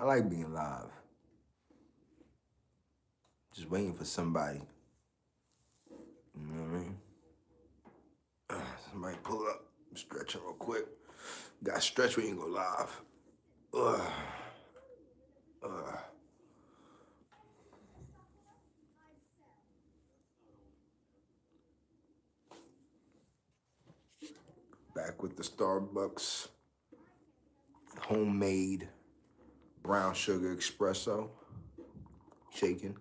I like being live. Just waiting for somebody. You know what I mean? Somebody pull up. I'm stretching real quick. Gotta stretch when you go live. Ugh. Ugh. Back with the Starbucks homemade brown sugar espresso. Shaking.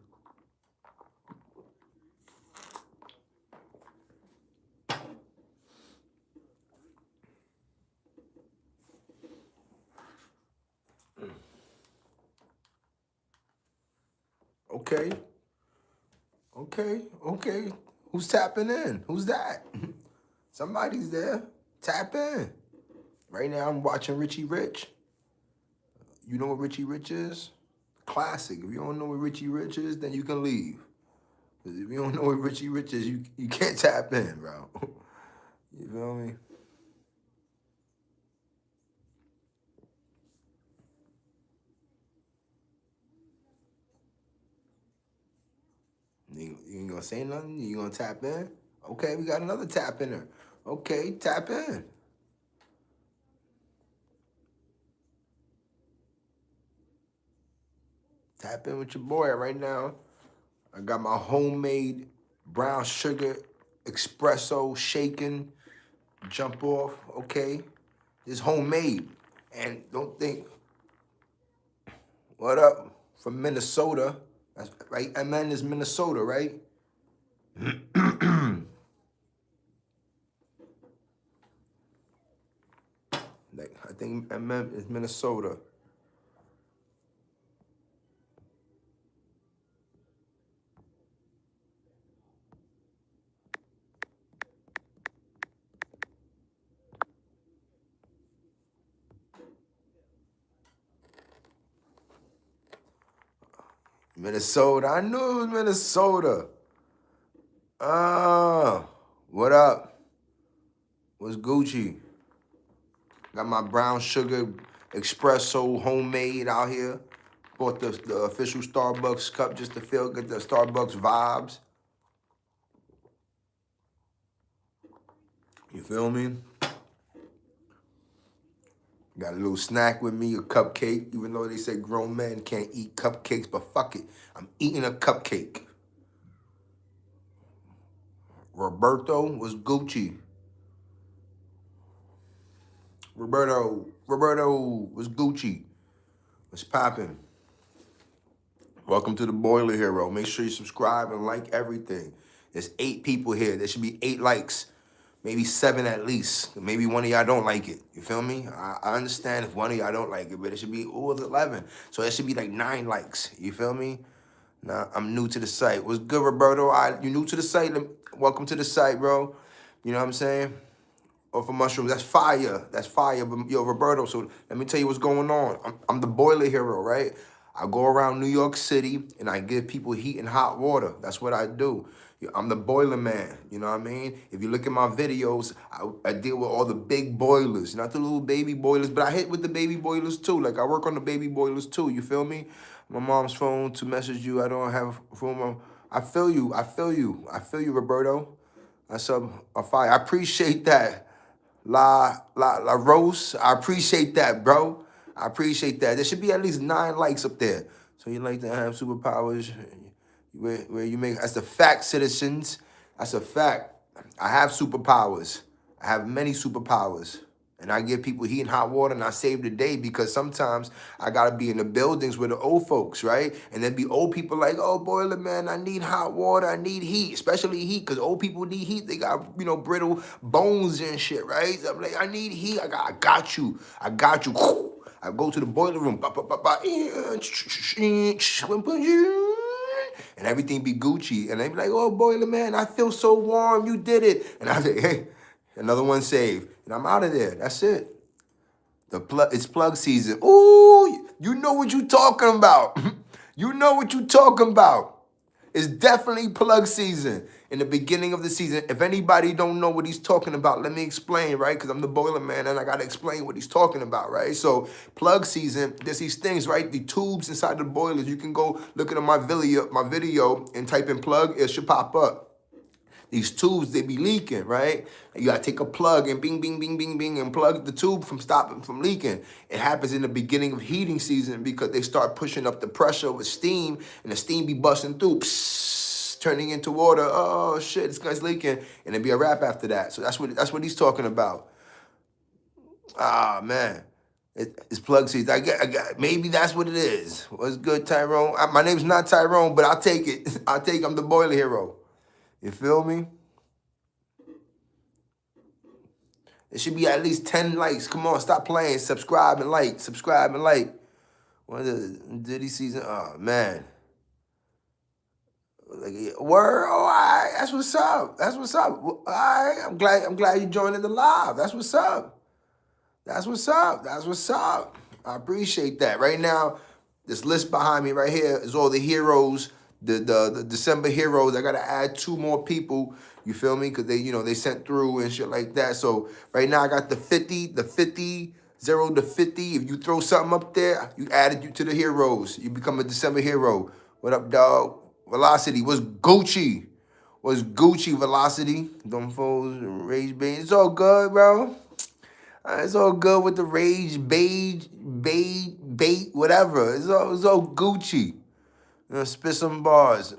Okay. Okay. Who's tapping in? Who's that? Somebody's there. Tap in. Right now I'm watching Richie Rich. You know what Richie Rich is? Classic. If you don't know what Richie Rich is, then you can leave. Because if you don't know what Richie Rich is, you can't tap in, bro. You feel me? You ain't gonna say nothing? You gonna tap in? Okay, we got another tap in there. Okay, tap in. Tap in with your boy right now. I got my homemade brown sugar espresso shaken jump off. Okay, it's homemade. And don't think, what up from Minnesota? That's right. MN is Minnesota, right? Like, I think MN is Minnesota. Minnesota. I knew it was Minnesota. What up? What's Gucci? Got my brown sugar espresso homemade out here. Bought the official Starbucks cup just to get the Starbucks vibes. You feel me? Got a little snack with me, a cupcake, even though they say grown men can't eat cupcakes, but fuck it. I'm eating a cupcake. Roberto was Gucci. Roberto was Gucci. What's poppin'? Welcome to the Boiler Hero. Make sure you subscribe and like everything. There's 8 people here. There should be 8 likes. Maybe 7 at least. Maybe one of y'all don't like it. You feel me? I understand if one of y'all don't like it, but it should be, it's 11. So it should be like 9 likes. You feel me? Now, I'm new to the site. What's good, Roberto? You new to the site? Welcome to the site, bro. You know what I'm saying? Or for mushrooms, that's fire. That's fire. But, yo, Roberto, so let me tell you what's going on. I'm the Boiler Hero, right? I go around New York City and I give people heat and hot water. That's what I do. I'm the boiler man, you know what I mean? If you look at my videos, I deal with all the big boilers, not the little baby boilers, but I hit with the baby boilers too. Like, I work on the baby boilers too, you feel me? My mom's phone to message you. I don't have a phone. I feel you, Roberto. That's a fire. I appreciate that. La Rose, I appreciate that, bro. I appreciate that. There should be at least 9 likes up there. So you like to have superpowers where you make, that's a fact, citizens. That's a fact. I have superpowers. I have many superpowers. And I give people heat and hot water and I save the day because sometimes I gotta be in the buildings with the old folks, right? And then be old people like, oh, boiler man, I need hot water, I need heat, especially heat, because old people need heat. They got, brittle bones and shit, right? So I'm like, I need heat. I got you. I go to the boiler room, and everything be Gucci. And they be like, oh, boiler man, I feel so warm, you did it. And I say, hey, another one saved. And I'm out of there. That's it. It's plug season. Ooh, you know what you talking about. You know what you talking about. It's definitely plug season in the beginning of the season. If anybody don't know what he's talking about, let me explain, right? Because I'm the boiler man and I got to explain what he's talking about, right? So plug season, there's these things, right? The tubes inside the boilers. You can go look at my video and type in plug. It should pop up. These tubes, they be leaking, right? You gotta take a plug and bing, bing, bing, bing, bing, and plug the tube from stopping from leaking. It happens in the beginning of heating season because they start pushing up the pressure with steam, and the steam be busting through, psst, turning into water. Oh shit, this guy's leaking, and it be a wrap after that. So that's what he's talking about. Ah man, it's plug season. I got, maybe that's what it is. What's good, Tyrone? My name's not Tyrone, but I'll take it. I'm the boiler hero. You feel me? It should be at least 10 likes. Come on, stop playing. Subscribe and like. Subscribe and like. What is it? Diddy season? Oh, man. Like, word? Oh, all right. That's what's up. That's what's up. All right. I'm glad you joined in the live. That's what's up. That's what's up. That's what's up. I appreciate that. Right now, this list behind me right here is all the heroes. The December heroes. I gotta add 2 more people. You feel me? Because they sent through and shit like that. So right now I got the 50, 0 to 50. If you throw something up there, you added you to the heroes. You become a December hero. What up, dog? Velocity. What's Gucci? What's Gucci? Velocity. Them foes, rage bait. It's all good, bro. It's all good with the rage, bait, whatever. It's all Gucci. Spit some bars.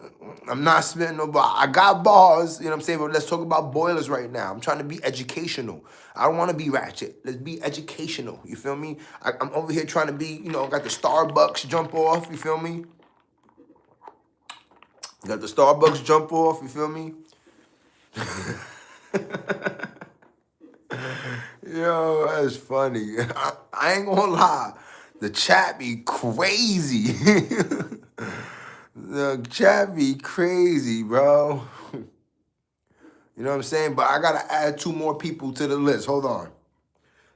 I'm not spitting no bars. I got bars, you know what I'm saying? But let's talk about boilers right now. I'm trying to be educational. I don't want to be ratchet. Let's be educational. You feel me? I'm over here trying to be, got the Starbucks jump off. You feel me? Got the Starbucks jump off. You feel me? Yo, that's funny. I ain't gonna lie. The chat be crazy. The chat be crazy, bro. You know what I'm saying? But I gotta add 2 more people to the list. Hold on.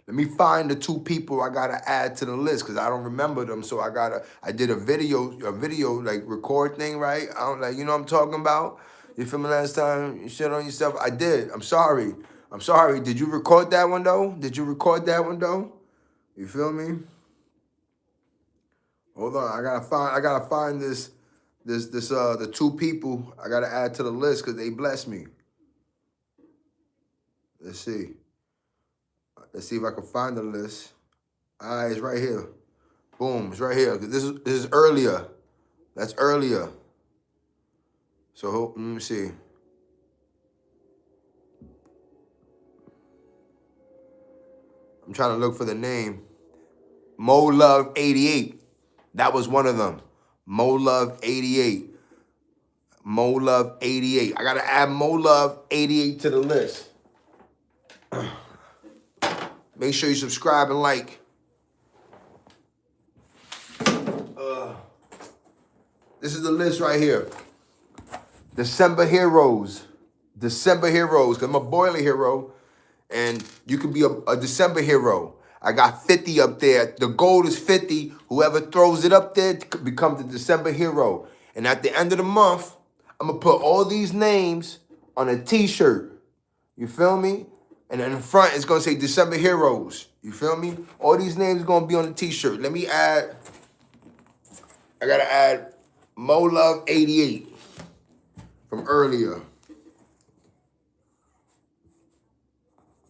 Let me find the 2 people I gotta add to the list because I don't remember them. So I did a video like record thing, right? I don't like, you know what I'm talking about? You feel me? Last time you shit on yourself? I did. I'm sorry. Did you record that one though? You feel me? Hold on. I gotta find the 2 people I gotta add to the list because they blessed me. Let's see. Let's see if I can find the list. All right, it's right here. Boom, it's right here. This is earlier. That's earlier. So let me see. I'm trying to look for the name. Mo Love 88. That was one of them. Mo Love 88. Mo Love 88. I gotta add Mo Love 88 to the list. Make sure you subscribe and like. This is the list right here. December heroes. Because I'm a boiler hero. And you can be a December hero. I got 50 up there. The goal is 50. Whoever throws it up there becomes the December hero. And at the end of the month, I'm going to put all these names on a t-shirt. You feel me? And in the front, it's going to say December heroes. You feel me? All these names are going to be on the t-shirt. Let me add. I got to add Mo Love 88 from earlier.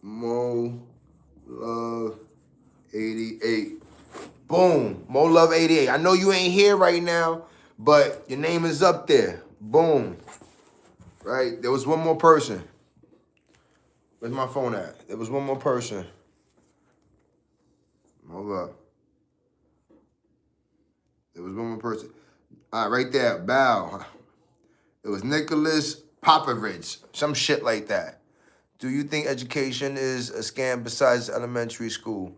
Mo Love 88. Boom. Mo Love 88. I know you ain't here right now, but your name is up there. Boom. Right? There was one more person. Where's my phone at? There was one more person. Hold up. There was one more person. All right, right there. Bow. It was Nicholas Popovich. Some shit like that. Do you think education is a scam besides elementary school?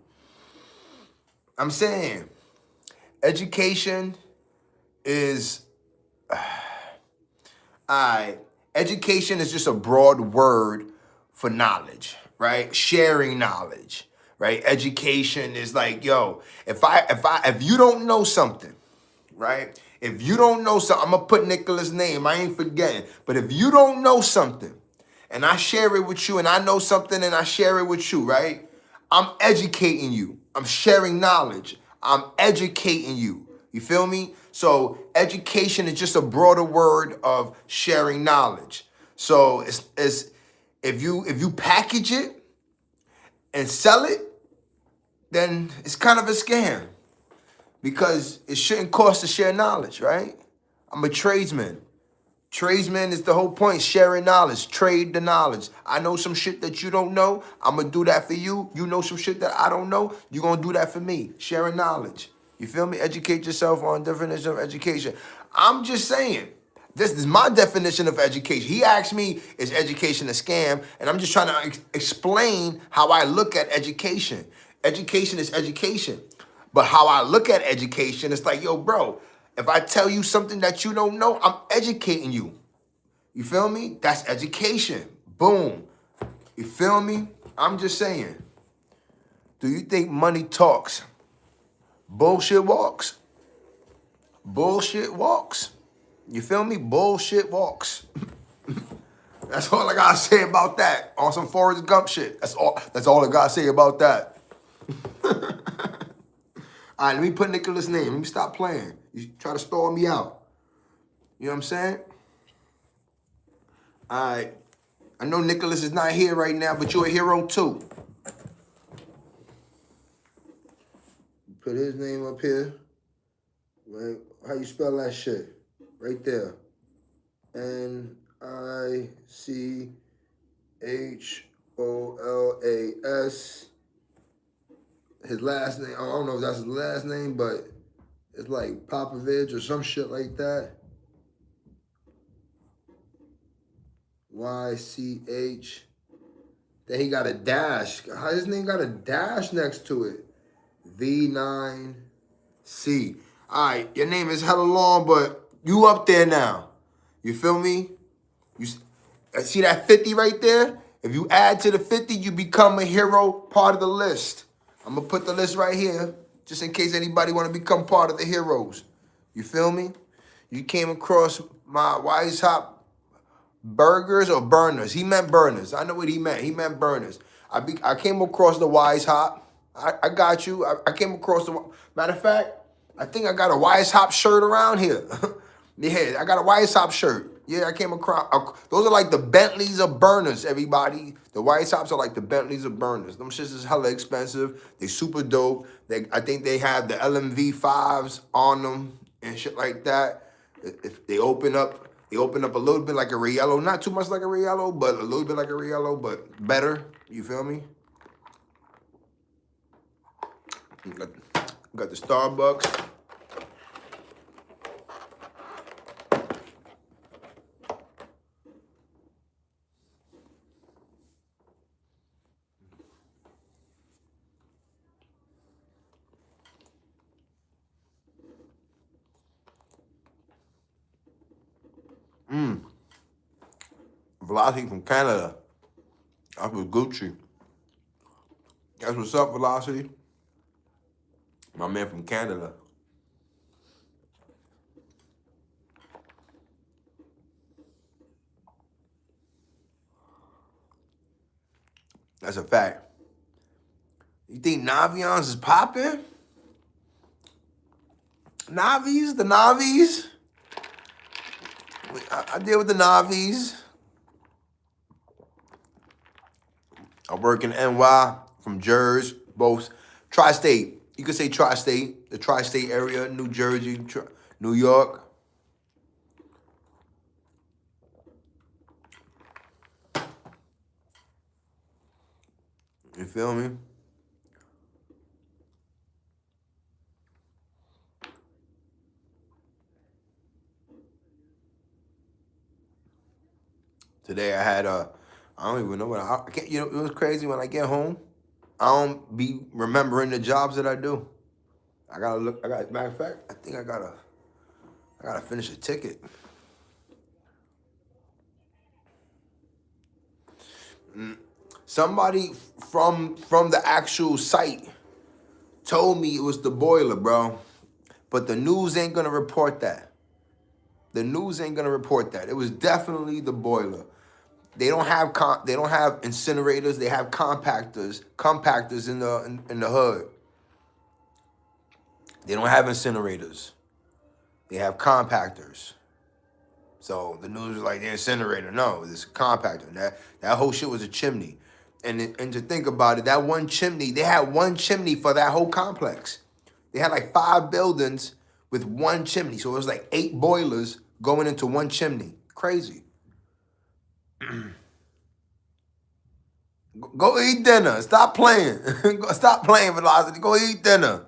I'm saying education is... education is just a broad word for knowledge, right? Sharing knowledge, right? Education is like, yo, if you don't know something, right? If you don't know something, I'm going to put Nicholas' name. I ain't forgetting. But if you don't know something and I share it with you and I know something and I share it with you, right? I'm educating you. I'm sharing knowledge. I'm educating you. You feel me? So education is just a broader word of sharing knowledge. So it's if you package it and sell it, then it's kind of a scam because it shouldn't cost to share knowledge, right? I'm a tradesman. Tradesman is the whole point, sharing knowledge, trade the knowledge. I know some shit that you don't know. I'm going to do that for you. You know some shit that I don't know. You're going to do that for me. Sharing knowledge. You feel me? Educate yourself on definition of education. I'm just saying, this is my definition of education. He asked me, is education a scam? And I'm just trying to explain how I look at education. Education is education. But how I look at education, it's like, yo, bro, if I tell you something that you don't know, I'm educating you. You feel me? That's education. Boom. You feel me? I'm just saying. Do you think money talks? Bullshit walks. Bullshit walks. You feel me? Bullshit walks. That's all I gotta say about that. On some Forrest Gump shit. That's all I gotta say about that. All right, let me put Nicholas' name. Let me stop playing. You try to stall me out. You know what I'm saying? All right. I know Nicholas is not here right now, but you're a hero too. Put his name up here. Right? How you spell that shit? Right there. Nicholas. His last name, I don't know if that's his last name, but it's like Popovich or some shit like that. YCH. Then he got a dash. How his name got a dash next to it? V9C. All right, your name is hella long, but you up there now. You feel me? You see that 50 right there? If you add to the 50, you become a hero, part of the list. I'm going to put the list right here, just in case anybody want to become part of the heroes. You feel me? You came across my Wise Hop burgers or burners. He meant burners. I know what he meant. He meant burners. I came across the Wise Hop. I got you. I came across the... Matter of fact, I think I got a Wise Hop shirt around here. Yeah, I got a Wise Hop shirt. Yeah, I came across... Those are like the Bentleys of burners, everybody. The Wise Hops are like the Bentleys of burners. Them shits is hella expensive. They super dope. I think they have the LMV 5s on them and shit like that. If they open up a little bit like a Riello. Not too much like a Riello, but a little bit like a Riello, but better. You feel me? Got the Starbucks. Velocity from Canada. That was Gucci. That's what's up, Velocity. My man from Canada. That's a fact. You think Navions is popping? Navis? The Navis? I deal with the Navis. I work in NY from Jersey, both tri-state. You could say tri-state, the tri-state area, New Jersey, New York. You feel me? Today I had I don't even know what I can't. You know, it was crazy when I get home. I don't be remembering the jobs that I do. I gotta look. Matter of fact, I think I gotta finish a ticket. Somebody from the actual site told me it was the boiler, bro. But the news ain't gonna report that. The news ain't gonna report that. It was definitely the boiler. They don't have incinerators. They have compactors in the hood. They don't have incinerators. They have compactors. So the news was like the incinerator. No, it's a compactor. That whole shit was a chimney. And to think about it, that one chimney, they had one chimney for that whole complex. They had like 5 buildings with one chimney. So it was like 8 boilers going into one chimney. Crazy. Go eat dinner. Stop playing. Stop playing, Velocity. Go eat dinner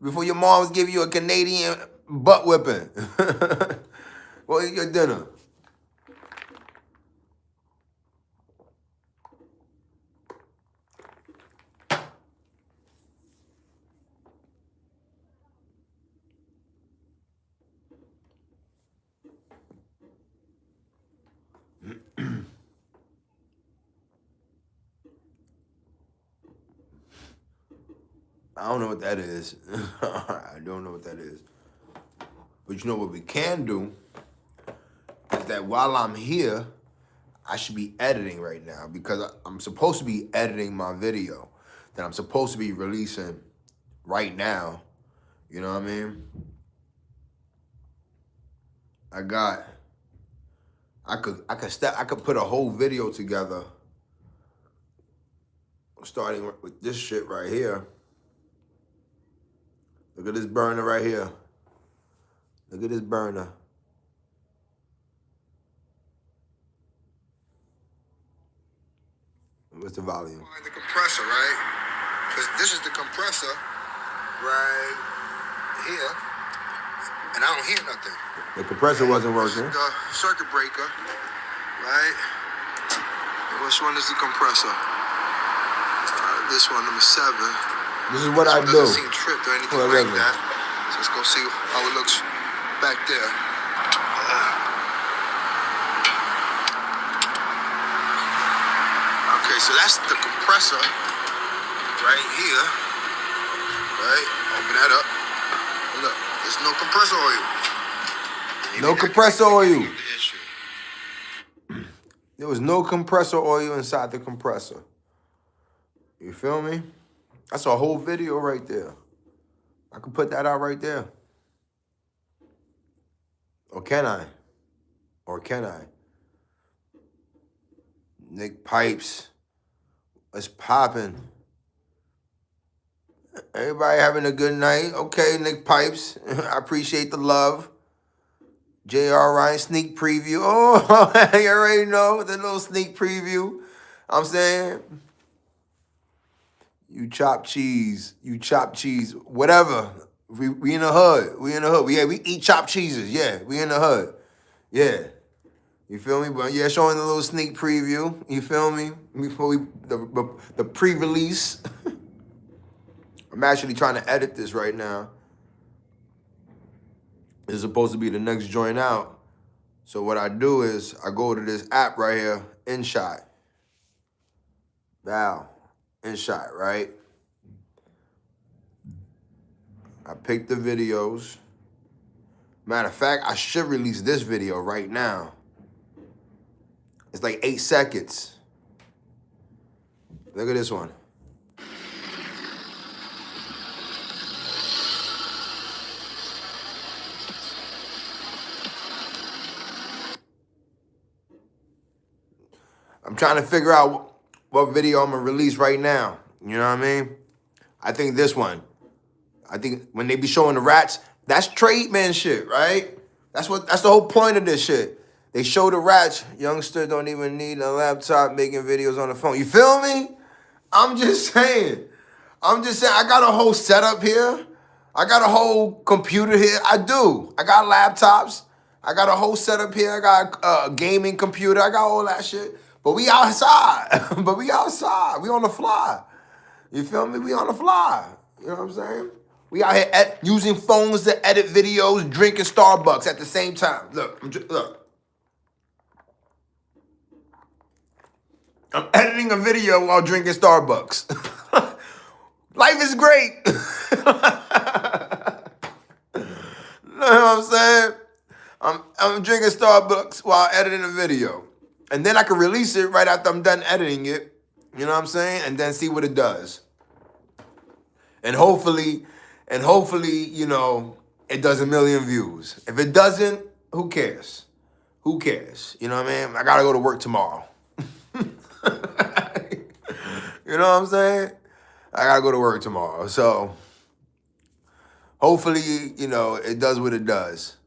before your moms give you a Canadian butt whipping. Go eat your dinner. I don't know what that is. I don't know what that is. But you know what we can do is that while I'm here, I should be editing right now because I'm supposed to be editing my video that I'm supposed to be releasing right now. You know what I mean? I could put a whole video together starting with this shit right here. Look at this burner right here. Look at this burner. What's the volume? The compressor, right? Because this is the compressor right here, and I don't hear nothing. The compressor wasn't working. This is the circuit breaker, right? Which one is the compressor? This one, number 7. This is what I do. Doesn't seem tripped or anything like that. So let's go see how it looks back there. Okay, so that's the compressor right here. Right? Open that up. And look, there's no compressor oil. No compressor oil. There was no compressor oil inside the compressor. You feel me? That's a whole video right there. I could put that out right there. Or can I? Or can I? Nick Pipes. It's popping. Everybody having a good night. Okay, Nick Pipes. I appreciate the love. J.R. Ryan sneak preview. Oh, you already know the little sneak preview. I'm saying, you chop cheese. You chop cheese. Whatever. We in the hood. We in the hood. We eat chopped cheeses. Yeah, we in the hood. Yeah. You feel me? But yeah, showing a little sneak preview. You feel me? Before the pre-release. I'm actually trying to edit this right now. It's supposed to be the next joint out. So what I do is I go to this app right here, InShot. Wow, InShot, right? I pick the videos. Matter of fact, I should release this video right now. It's like 8 seconds. Look at this one. I'm trying to figure out what video I'm gonna release right now. You know what I mean? I think this one. I think when they be showing the rats, that's trademan shit, right? That's the whole point of this shit. They show the rats. Youngsters don't even need a laptop making videos on the phone. You feel me? I'm just saying. I got a whole setup here. I got a whole computer here. I do. I got laptops. I got a whole setup here. I got a gaming computer. I got all that shit. But we outside. We on the fly. You feel me? We on the fly. You know what I'm saying? We out here using phones to edit videos, drinking Starbucks at the same time. Look. I'm editing a video while drinking Starbucks. Life is great. You know what I'm saying? I'm drinking Starbucks while editing a video. And then I can release it right after I'm done editing it. You know what I'm saying? And then see what it does. And hopefully, you know, it does 1 million views. If it doesn't, who cares? Who cares? You know what I mean? I gotta go to work tomorrow. You know what I'm saying? I gotta go to work tomorrow. So hopefully, you know, it does what it does.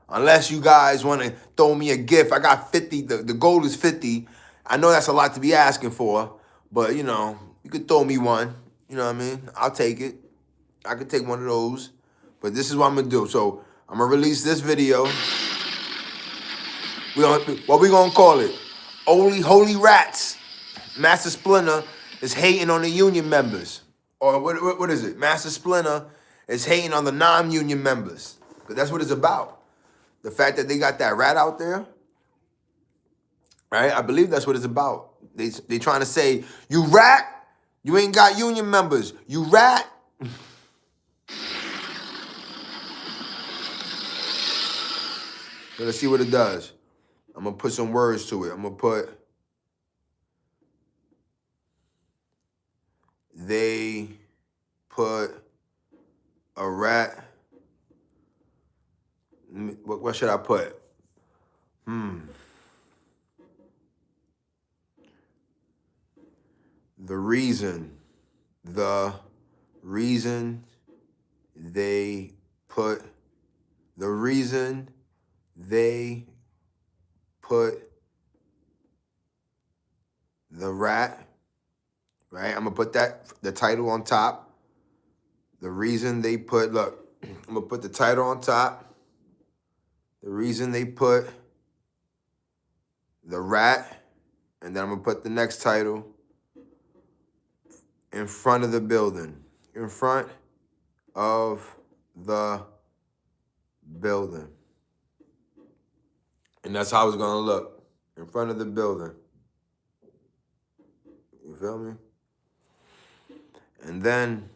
Unless you guys want to throw me a gift. I got 50. The goal is 50. I know that's a lot to be asking for, but, you know, you could throw me one. You know what I mean? I'll take it. I could take one of those. But this is what I'm going to do. So I'm going to release this video. What we going to call it? Holy Rats. Master Splinter is hating on the union members. Or what is it? Master Splinter is hating on the non-union members. Because that's what it's about. The fact that they got that rat out there, right? I believe that's what it's about. They trying to say, you rat, you ain't got union members. You rat. So let's see what it does. I'm going to put some words to it. I'm going to put, they put a rat. What should I put? The reason they put the rat, right? I'm gonna put the title on top. The reason they put, look, I'm gonna put the title on top. The reason they put the rat, and then I'm gonna put the next title in front of the building. In front of the building. And that's how it's gonna look. In front of the building. You feel me? And then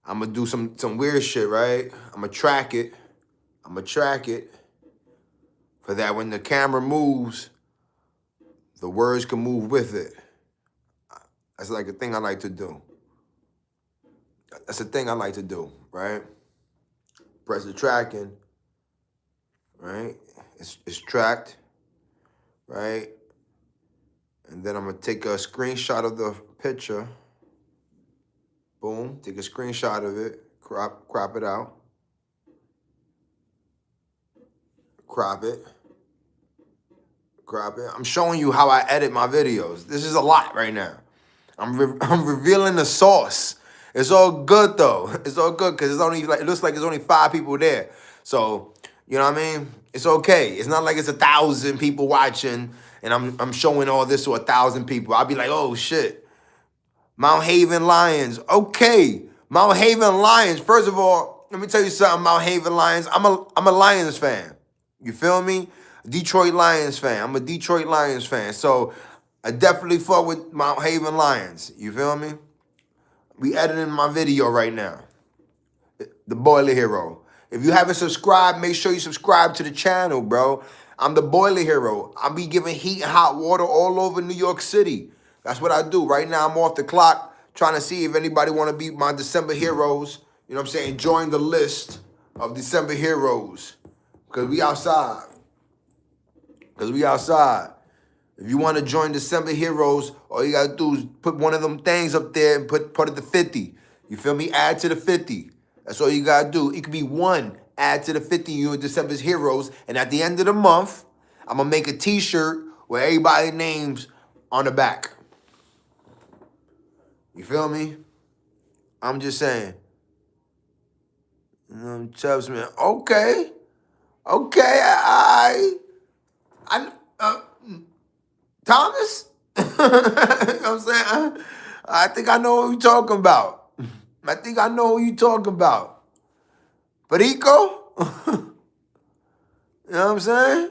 I'm gonna do some weird shit, right? I'm gonna track it. For that when the camera moves, the words can move with it. That's like a thing I like to do. That's a thing I like to do, right? Press the tracking, right? It's tracked, right? And then I'm gonna take a screenshot of the picture. Boom, take a screenshot of it, crop it out. Crop it. I'm showing you how I edit my videos. This is a lot right now. I'm revealing the sauce. It's all good though. It's all good because it looks like there's only 5 people there. So, you know what I mean? It's okay. It's not like it's 1,000 people watching and I'm showing all this to 1,000 people. I'll be like, oh shit. Mount Haven Lions. Okay. Mount Haven Lions. First of all, let me tell you something, Mount Haven Lions. I'm a Lions fan. You feel me? Detroit Lions fan. I'm a Detroit Lions fan. So I definitely fuck with Mount Haven Lions. You feel me? We editing my video right now. The Boiler Hero. If you haven't subscribed, make sure you subscribe to the channel, bro. I'm the Boiler Hero. I'll be giving heat and hot water all over New York City. That's what I do. Right now, I'm off the clock trying to see if anybody want to be my December heroes. You know what I'm saying? Join the list of December heroes. Because we outside. If you want to join December Heroes, all you got to do is put one of them things up there and put it to 50. You feel me? Add to the 50. That's all you got to do. It could be one. Add to the 50, you and December's Heroes. And at the end of the month, I'm going to make a t-shirt with everybody's names on the back. You feel me? I'm just saying. Chubbs, man. Okay. Thomas? You know what I'm saying? I think I know what you're talking about. Perico? You know what I'm saying?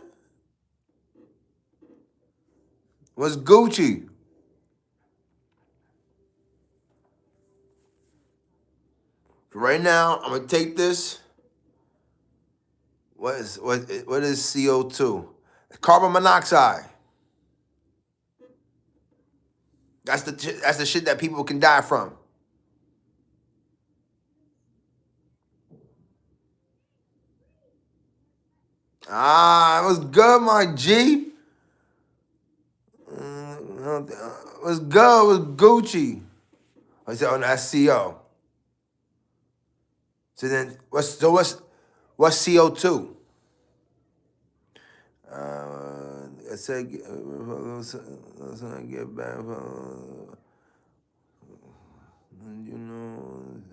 What's Gucci? Right now, I'm going to take this What is CO2? Carbon monoxide. That's the shit that people can die from. Ah, it was good, my G. It was good. It was Gucci. I said, oh, no, that's CO. So then, what's CO2? I said, get back. You know,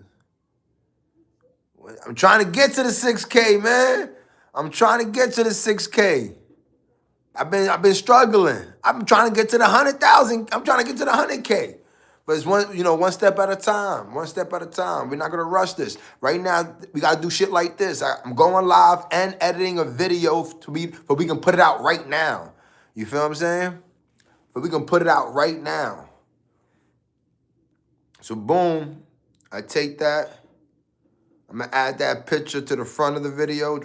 I'm trying to get to the 6K, man. I'm trying to get to the 6K. I've been struggling. I'm trying to get to the 100,000. I'm trying to get to the 100K. But it's one step at a time. One step at a time. We're not gonna rush this. Right now, we gotta do shit like this. I'm going live and editing a video but we can put it out right now. You feel what I'm saying? But we can put it out right now. So boom, I take that. I'm gonna add that picture to the front of the video.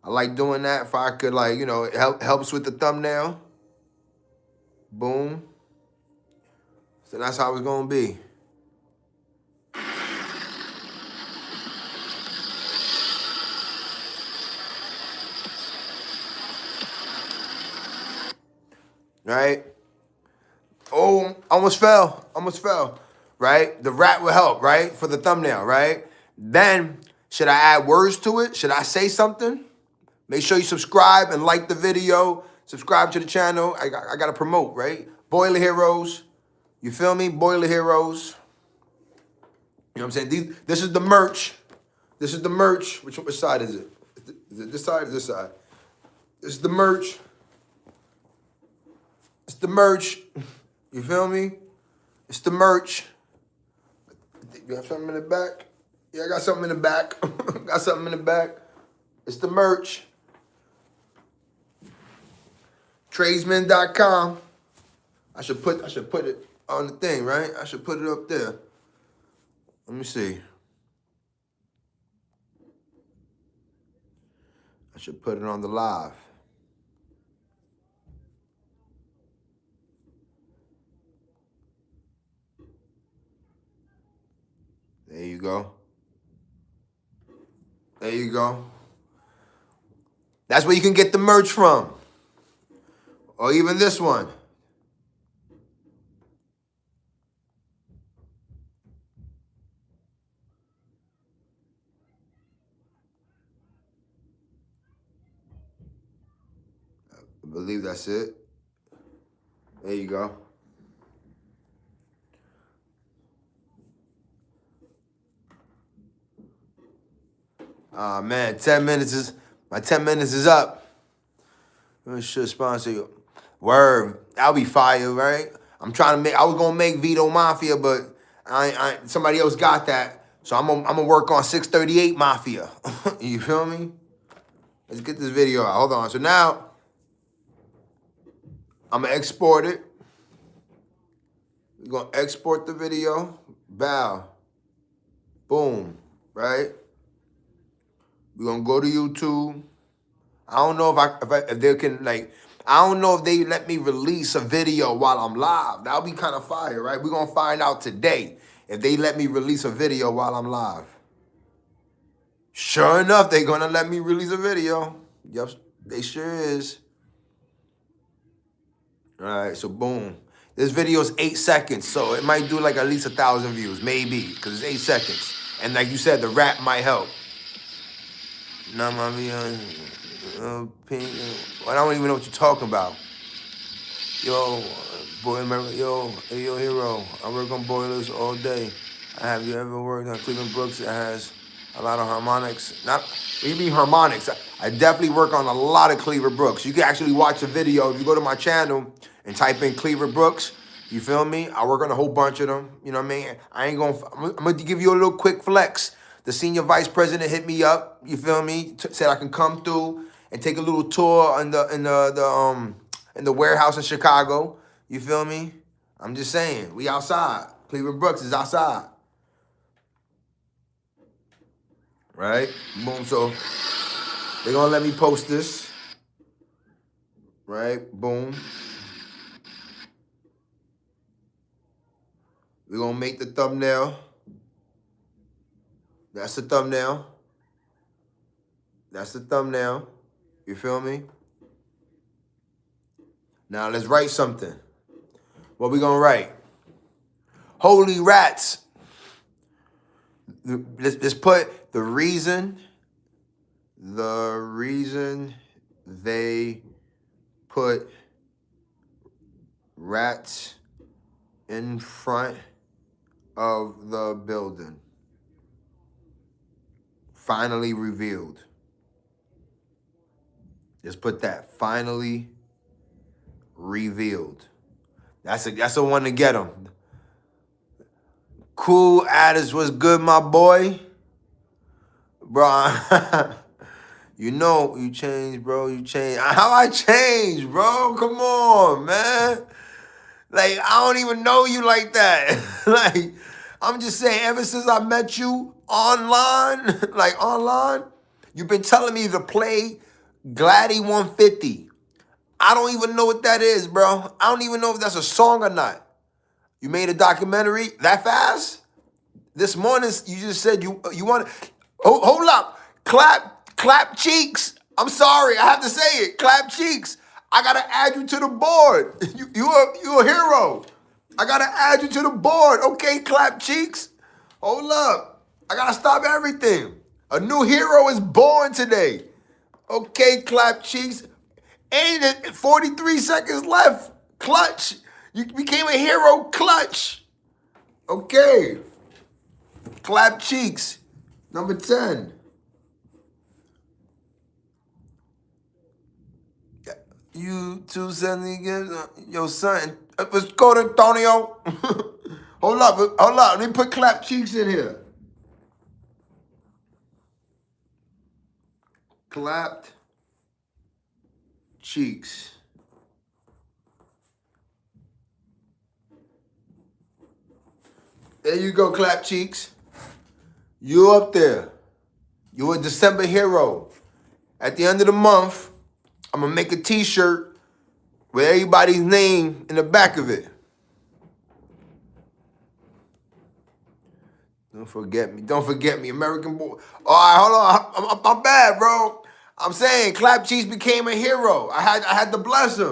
I like doing that if I could, like, it helps with the thumbnail. Boom. So that's how it's gonna be. Right? Oh, almost fell. Right? The rat will help, right? For the thumbnail, right? Then, should I add words to it? Should I say something? Make sure you subscribe and like the video. Subscribe to the channel. I got to promote, right? Boiler Heroes. You feel me? Boiler Heroes. You know what I'm saying? This is the merch. This is the merch. Which side is it? Is it this side or this side? This is the merch. It's the merch. You feel me? It's the merch. You have something in the back? Yeah, I got something in the back. Got something in the back. It's the merch. Tradesman.com. I should put it on the thing, right? I should put it up there. Let me see. I should put it on the live. There you go. There you go. That's where you can get the merch from. Or even this one. I believe that's it. There you go. Man, my 10 minutes is up. I should sponsor you. Word, that'll be fire, right? I was gonna make Vito Mafia, but somebody else got that. So I'm gonna work on 638 Mafia. You feel me? Let's get this video out. Hold on. So now I'm gonna export it. We're gonna export the video. Bow. Boom. Right? We're gonna go to YouTube. I don't know if they can, like, I don't know if they let me release a video while I'm live. That'll be kind of fire, right? We're gonna find out today if they let me release a video while I'm live. Sure enough, they're gonna let me release a video. Yep, they sure is. All right, so boom. This video is 8 seconds, so it might do like at least 1,000 views, maybe, because it's 8 seconds. And like you said, the rap might help. Nah, mommy, pink. I don't even know what you're talking about. Yo, boy, yo, hero. I work on boilers all day. Have you ever worked on Cleveland Brooks? It has a lot of harmonics. What do you mean harmonics? I definitely work on a lot of Cleaver Brooks. You can actually watch a video if you go to my channel and type in Cleaver Brooks. You feel me? I work on a whole bunch of them. You know what I mean? I'm gonna give you a little quick flex. The senior vice president hit me up. You feel me? Said I can come through and take a little tour in the warehouse in Chicago. You feel me? I'm just saying, we outside. Cleveland Brooks is outside. Right? Boom. So They're gonna let me post this. Right? Boom. We're gonna make the thumbnail. That's the thumbnail. That's the thumbnail. You feel me? Now let's write something. What we gonna write? Holy rats. Let's put the reason they put rats in front of the building. Finally revealed. Just put that. Finally revealed. That's a one to get them. Cool Addis, what's good, my boy? Bro, you know you changed, bro. You changed. How I changed, bro? Come on, man. Like, I don't even know you like that. Like, I'm just saying, ever since I met you online, like online, you've been telling me to play Gladdy 150. I don't even know what that is, bro. I don't even know if that's a song or not. You made a documentary that fast? This morning, you just said you want to... Hold up. Clap cheeks. I'm sorry. I have to say it. Clap cheeks. I got to add you to the board. You a hero. I got to add you to the board. Okay, clap cheeks. Hold up. I got to stop everything. A new hero is born today. Okay, clap cheeks. Ain't it 43 seconds left? Clutch. You became a hero, Clutch. Okay. Clap cheeks. Number 10. You 270 gives your son. Let's go to Antonio. Hold up. Let me put clap cheeks in here. Clapped cheeks. There you go, clap cheeks. You up there. You a December hero. At the end of the month, I'm going to make a t-shirt with everybody's name in the back of it. Don't forget me, American boy. All right, hold on. I'm bad, bro. I'm saying Clap Cheeks became a hero. I had to bless him.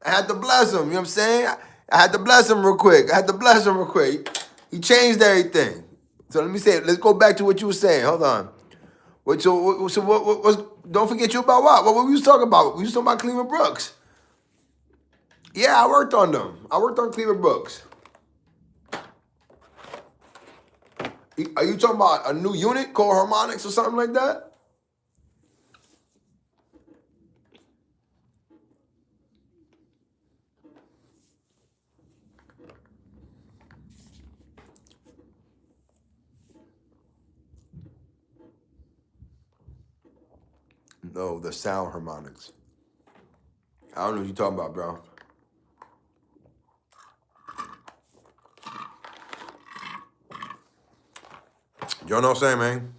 You know what I'm saying? I had to bless him real quick. He changed everything. So let me say it. Let's go back to what you were saying. Hold on. What was? Don't forget you about what? What we was talking about? We was talking about Cleveland Brooks. Yeah, I worked on them. I worked on Cleveland Brooks. Are you talking about a new unit called Harmonics or something like that? No, the Sound Harmonics. I don't know what you're talking about, bro. You know what I'm saying, man?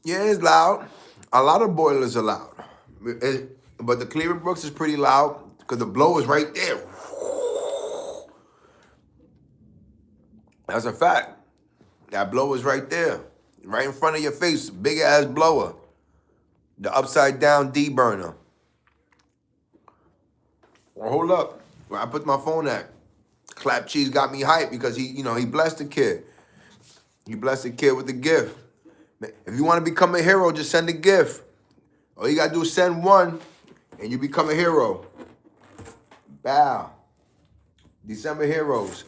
Yeah, it's loud. A lot of boilers are loud. But the Cleveland Brooks is pretty loud because the blow is right there. That's a fact. That blower is right there. Right in front of your face. Big ass blower. The upside down D burner. Well, hold up. Where I put my phone at. Clap Cheese got me hyped because he blessed the kid. He blessed the kid with the gift. If you want to become a hero, just send a gift. All you got to do is send one, and you become a hero. Bow. December heroes.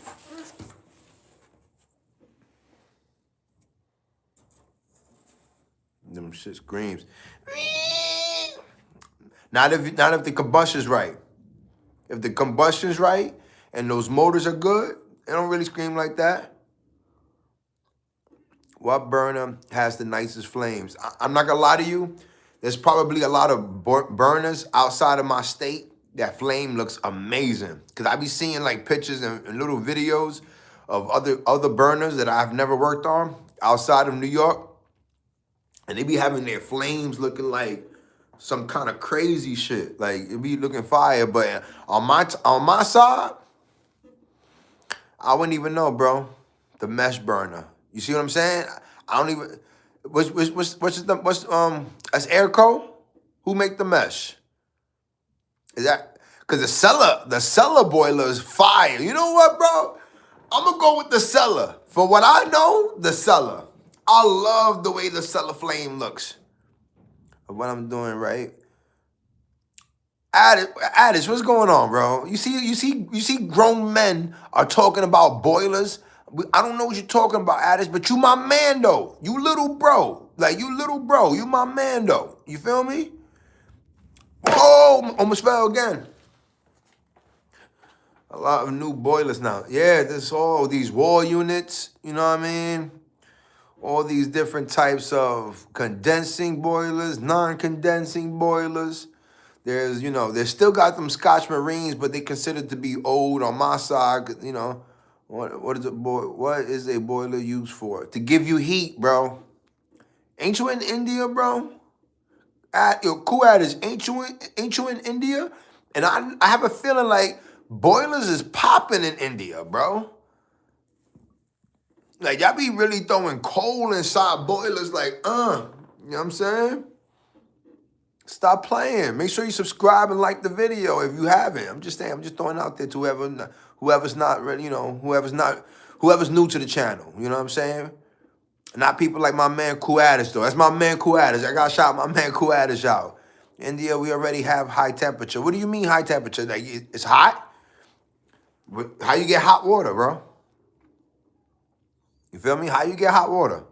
Them shit screams. Not if the combustion's right. If the combustion's right and those motors are good, they don't really scream like that. What burner has the nicest flames? I'm not gonna lie to you. There's probably a lot of burners outside of my state that flame looks amazing. Cause I be seeing like pictures and little videos of other burners that I've never worked on outside of New York, and they be having their flames looking like some kind of crazy shit. Like it be looking fire, but on my side, I wouldn't even know, bro. The mesh burner. You see what I'm saying? I don't even. What's that's Airco? Who make the mesh? Is that because the cellar boiler is fire? You know what, bro? I'm gonna go with the cellar. For what I know, the cellar. I love the way the cellar flame looks. What I'm doing, right? Addis, what's going on, bro? You see, grown men are talking about boilers. I don't know what you're talking about, Addis, but you my man though. You little bro, like you little bro. You my man though. You feel me? Oh, almost fell again. A lot of new boilers now. Yeah, there's all these wall units. You know what I mean? All these different types of condensing boilers, non-condensing boilers. There's, they still got them Scotch Marines, but they considered to be old on my side. What is a boiler used for? To give you heat, bro. Ain't you in India, bro? Kuad, ain't you in India? And I have a feeling like boilers is popping in India, bro. Like y'all be really throwing coal inside boilers, like, you know what I'm saying? Stop playing. Make sure you subscribe and like the video if you haven't. I'm just saying. I'm just throwing it out there to whoever's not ready. Whoever's new to the channel. You know what I'm saying? Not people like my man Kuadis though. That's my man Kuadis. I got shout my man Kuadis out. India, we already have high temperature. What do you mean high temperature? Like it's hot? How you get hot water, bro? You feel me? How you get hot water?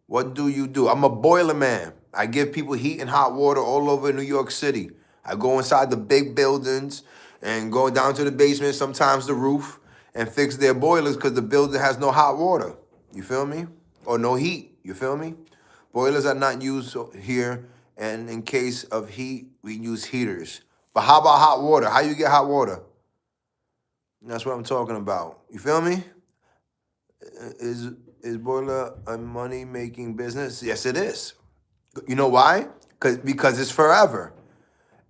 What do you do? I'm a boiler man. I give people heat and hot water all over New York City. I go inside the big buildings and go down to the basement, sometimes the roof, and fix their boilers because the building has no hot water. You feel me? Or no heat. You feel me? Boilers are not used here, and in case of heat, we use heaters. But how about hot water? How you get hot water? That's what I'm talking about. You feel me? Is boiler a money-making business? Yes, it is. You know why? Because it's forever.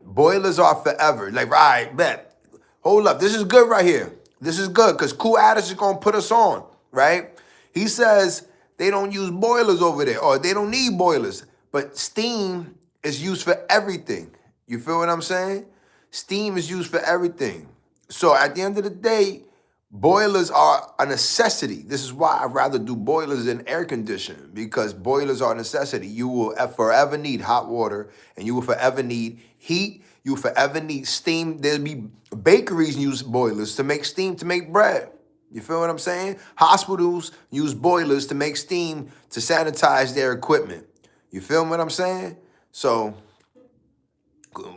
Boilers are forever. Like, right, bet. Hold up. This is good right here. This is good because Cool Addis is going to put us on, right? He says they don't use boilers over there or they don't need boilers. But steam is used for everything. You feel what I'm saying? Steam is used for everything. So at the end of the day, boilers are a necessity. This is why I'd rather do boilers than air conditioning because boilers are a necessity. You will forever need hot water and you will forever need heat. You will forever need steam. There'll be bakeries use boilers to make steam to make bread. You feel what I'm saying? Hospitals use boilers to make steam to sanitize their equipment. You feel what I'm saying? So,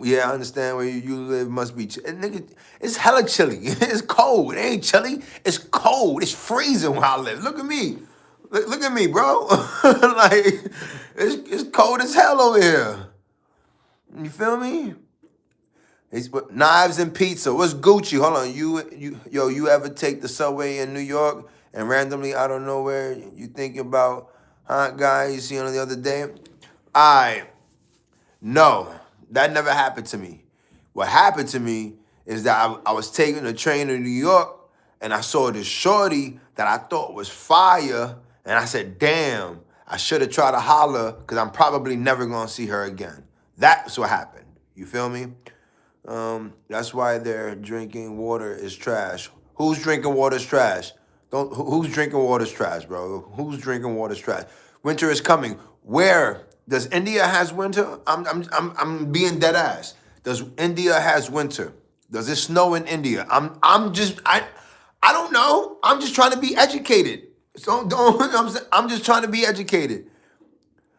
yeah, I understand where you live must be. Nigga, it's hella chilly. It's cold. It ain't chilly. It's cold. It's freezing where I live. Look at me. Look at me, bro. Like, it's cold as hell over here. You feel me? It's knives and pizza. What's Gucci? Hold on. You ever take the subway in New York and randomly out of nowhere you thinking about hot guy you see on the other day? No, that never happened to me. What happened to me is that I was taking a train to New York and I saw this shorty that I thought was fire. And I said, damn, I should have tried to holler because I'm probably never going to see her again. That's what happened. You feel me? That's why they're drinking water is trash. Who's drinking water is trash? Who's drinking water is trash, bro? Who's drinking water is trash? Winter is coming. Where? Does India has winter? I'm being dead ass. Does India has winter? Does it snow in India? I don't know. I'm just trying to be educated. So I'm just trying to be educated.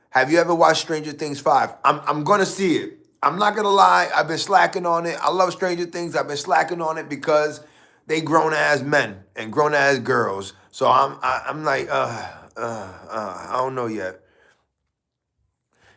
Have you ever watched Stranger Things 5? I'm gonna see it. I'm not gonna lie. I've been slacking on it. I love Stranger Things. I've been slacking on it because they grown ass men and grown ass girls. So I'm like, I don't know yet.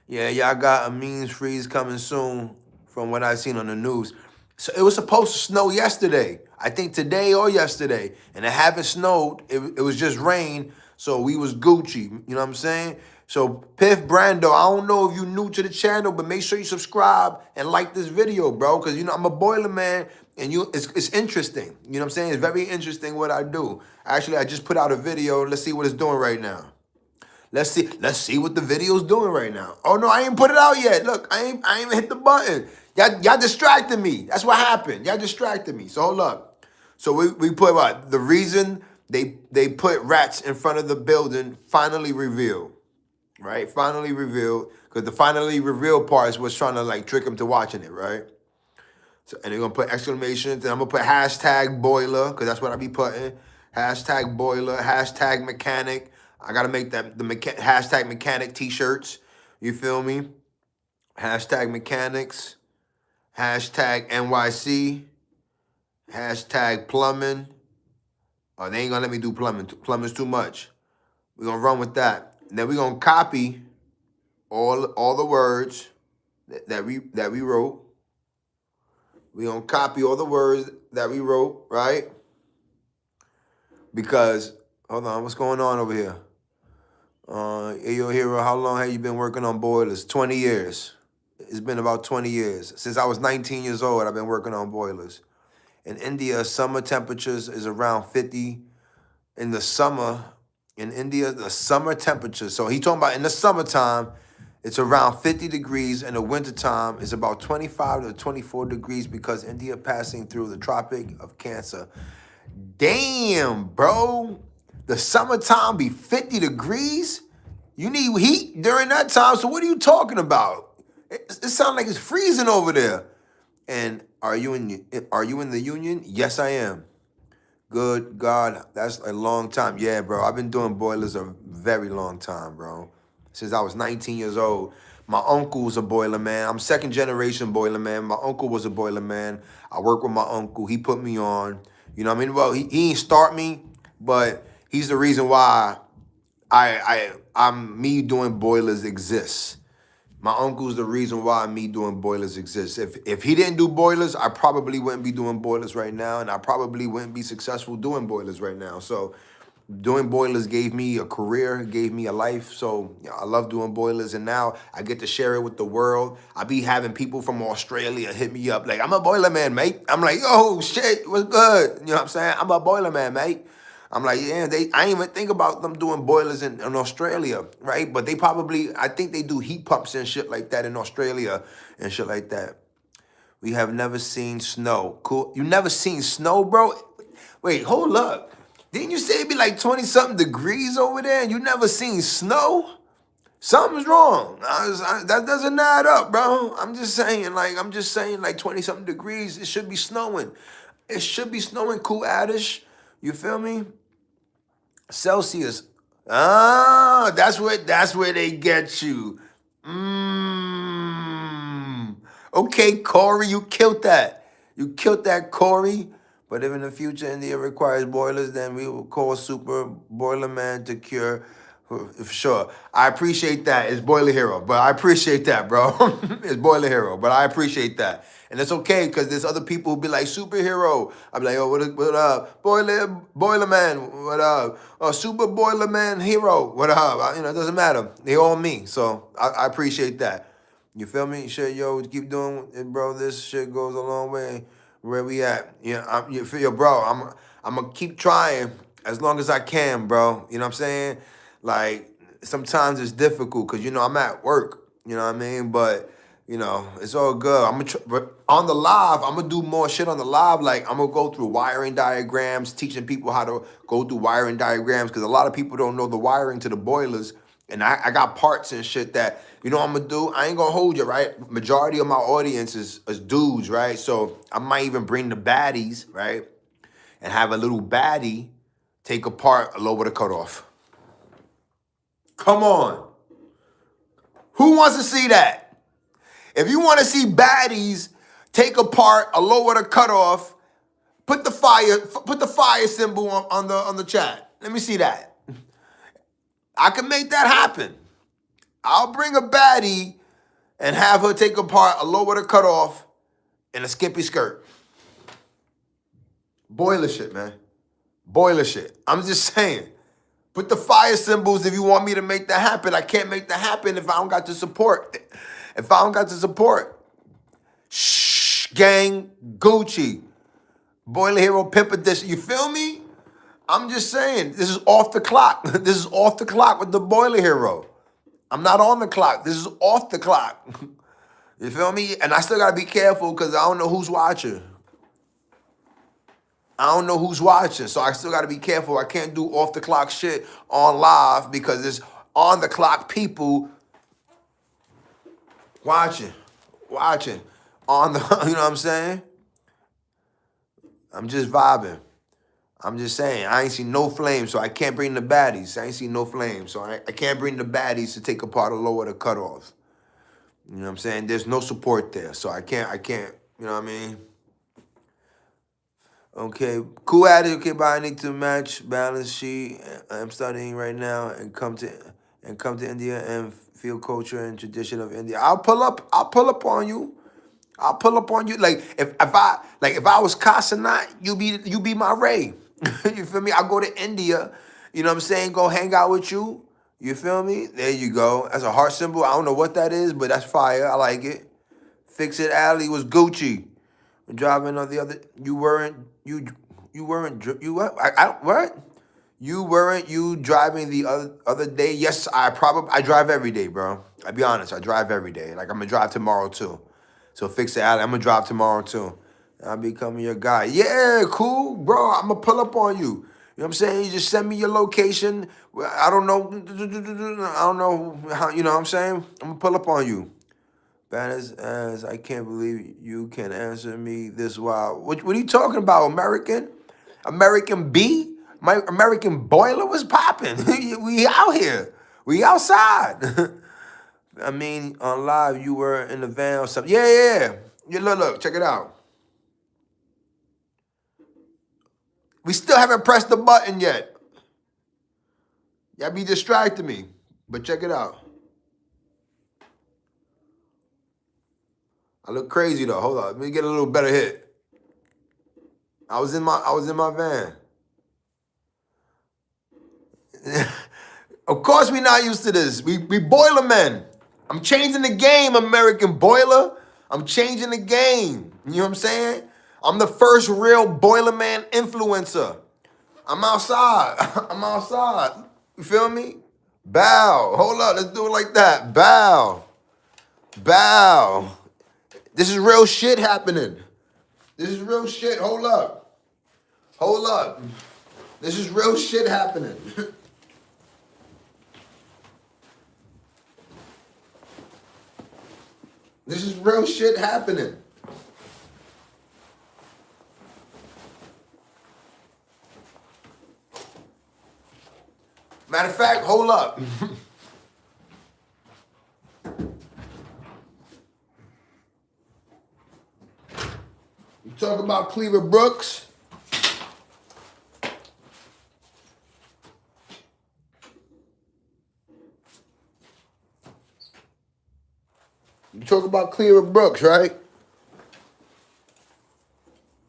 Yeah, y'all got a means freeze coming soon from what I seen on the news. So it was supposed to snow yesterday. I think today or yesterday, and it haven't snowed. It was just rain, so we was Gucci. You know what I'm saying? So Piff Brando, I don't know if you new to the channel, but make sure you subscribe and like this video, bro, because you know I'm a boiler man, and it's interesting. You know what I'm saying? It's very interesting what I do. Actually, I just put out a video. Let's see what it's doing right now. Let's see what the video's doing right now. Oh no, I ain't put it out yet. Look, I ain't even hit the button. Y'all distracted me. That's what happened. Y'all distracted me. So hold up. So we put what? The reason they put rats in front of the building finally revealed. Right? Finally revealed. Because the finally revealed part is what's trying to like trick them to watching it, right? So, and they're gonna put exclamations, and I'm gonna put hashtag boiler, because that's what I be putting. Hashtag boiler, hashtag mechanic. I gotta make that the hashtag mechanic t-shirts. You feel me? Hashtag mechanics, hashtag NYC, hashtag plumbing. Oh, they ain't gonna let me do plumbing. Plumbing's too much. We're gonna run with that. And then we're gonna copy all the words that we wrote. We're gonna copy all the words that we wrote, right? Because, hold on, what's going on over here? Ayo Hero, how long have you been working on boilers? 20 years. It's been about 20 years. Since I was 19 years old, I've been working on boilers. In India, summer temperatures is around 50. In the summer, in India, the summer temperatures, so he talking about in the summertime, it's around 50 degrees. In the wintertime, it's about 25 to 24 degrees because India passing through the Tropic of Cancer. Damn, bro. The summertime be 50 degrees? You need heat during that time, so what are you talking about? It sounds like it's freezing over there. And are you in the union? Yes, I am. Good God, that's a long time. Yeah, bro, I've been doing boilers a very long time, bro. Since I was 19 years old. My uncle's a boiler man. I'm second generation boiler man. My uncle was a boiler man. I work with my uncle. He put me on. You know what I mean? Well, he ain't start me, but he's the reason why I'm me doing boilers exists. My uncle's the reason why me doing boilers exists. If he didn't do boilers, I probably wouldn't be doing boilers right now, and I probably wouldn't be successful doing boilers right now. So doing boilers gave me a career, gave me a life. So you know, I love doing boilers, and now I get to share it with the world. I be having people from Australia hit me up like, I'm a boiler man, mate. I'm like, yo, shit, what's good? You know what I'm saying? I'm a boiler man, mate. I'm like, yeah, I didn't even think about them doing boilers in Australia, right? But they probably, I think they do heat pumps and shit like that in Australia and shit like that. We have never seen snow. Cool. You never seen snow, bro? Wait, hold up. Didn't you say it'd be like 20-something degrees over there and you never seen snow? Something's wrong. That doesn't add up, bro. I'm just saying like 20-something degrees, it should be snowing. It should be snowing, cool addish. You feel me? Celsius. Ah, that's where they get you. Okay, Corey, you killed that. You killed that, Corey. But if in the future India requires boilers, then we will call Super Boiler Man to cure. For sure. I appreciate that. It's Boiler Hero, but I appreciate that, bro. It's Boiler Hero, but I appreciate that. And it's okay, because there's other people who be like, superhero. I'll be like, oh, what up? Boiler Man, what up? Super Boiler Man Hero, what up? You know, it doesn't matter. They all me, so I appreciate that. You feel me? Shit, yo, keep doing it, bro. This shit goes a long way. Where we at? Yeah, you feel, bro, I'm going to keep trying as long as I can, bro. You know what I'm saying? Like, sometimes it's difficult because, you know, I'm at work. You know what I mean? But, you know, it's all good. But on the live, I'm going to do more shit on the live. Like, I'm going to go through wiring diagrams, teaching people how to go through wiring diagrams because a lot of people don't know the wiring to the boilers. And I got parts and shit that, you know what I'm going to do? I ain't going to hold you, right? Majority of my audience is dudes, right? So I might even bring the baddies, right? And have a little baddie take apart a lower the cutoff. Come on. Who wants to see that? If you want to see baddies take apart a lower the cutoff, put the fire symbol on the chat. Let me see that. I can make that happen. I'll bring a baddie and have her take apart a lower the cutoff in a skimpy skirt. Boiler shit, man. Boiler shit. I'm just saying. Put the fire symbols if you want me to make that happen. I can't make that happen if I don't got the support. If I don't got the support. Shh, gang, Gucci. Boiler Hero Pimp Edition. You feel me? I'm just saying. This is off the clock. This is off the clock with the Boiler Hero. I'm not on the clock. This is off the clock. You feel me? And I still got to be careful because I don't know who's watching. I don't know who's watching, so I still got to be careful. I can't do off the clock shit on live because there's on the clock people watching on the, you know what I'm saying? I'm just vibing. I'm just saying, I ain't seen no flames, so I can't bring the baddies. I ain't seen no flames, so I can't bring the baddies to take apart or lower the cutoffs. You know what I'm saying? There's no support there, so I can't, you know what I mean? Okay, cool attitude. Okay, but I need to match balance sheet. I'm studying right now and come to India and feel culture and tradition of India. I'll pull up on you. I'll pull up on you. Like if I was Kasanat, you be my Ray. You feel me? I'll go to India, you know what I'm saying? Go hang out with you. You feel me? There you go. That's a heart symbol. I don't know what that is, but that's fire. I like it. Fix It Alley was Gucci. Driving on the other, you weren't what? You weren't you driving the other day? Yes, I drive every day, bro. I'll be honest, I drive every day. Like I'm gonna drive tomorrow too. So Fix It Alley, I'm gonna drive tomorrow too. I'm becoming your guy. Yeah, cool, bro. I'm gonna pull up on you. You know what I'm saying? You just send me your location. I don't know. I don't know how. You know what I'm saying? I'm gonna pull up on you. Bad as I can't believe you can answer me this wild. What are you talking about, American? American B? My American boiler was popping. We out here. We outside. I mean, on live, you were in the van or something. Yeah. Look, check it out. We still haven't pressed the button yet. Y'all be distracting me. But check it out. I look crazy though. Hold on. Let me get a little better hit. I was in my van. Of course we not used to this. We boiler men. I'm changing the game, American boiler. I'm changing the game. You know what I'm saying? I'm the first real boiler man influencer. I'm outside. I'm outside. You feel me? Bow. Hold up. Let's do it like that. Bow. Bow. This is real shit happening. This is real shit. Hold up. Hold up. This is real shit happening. This is real shit happening. Matter of fact, hold up. You talk about Cleaver Brooks. You talk about Cleaver Brooks, right?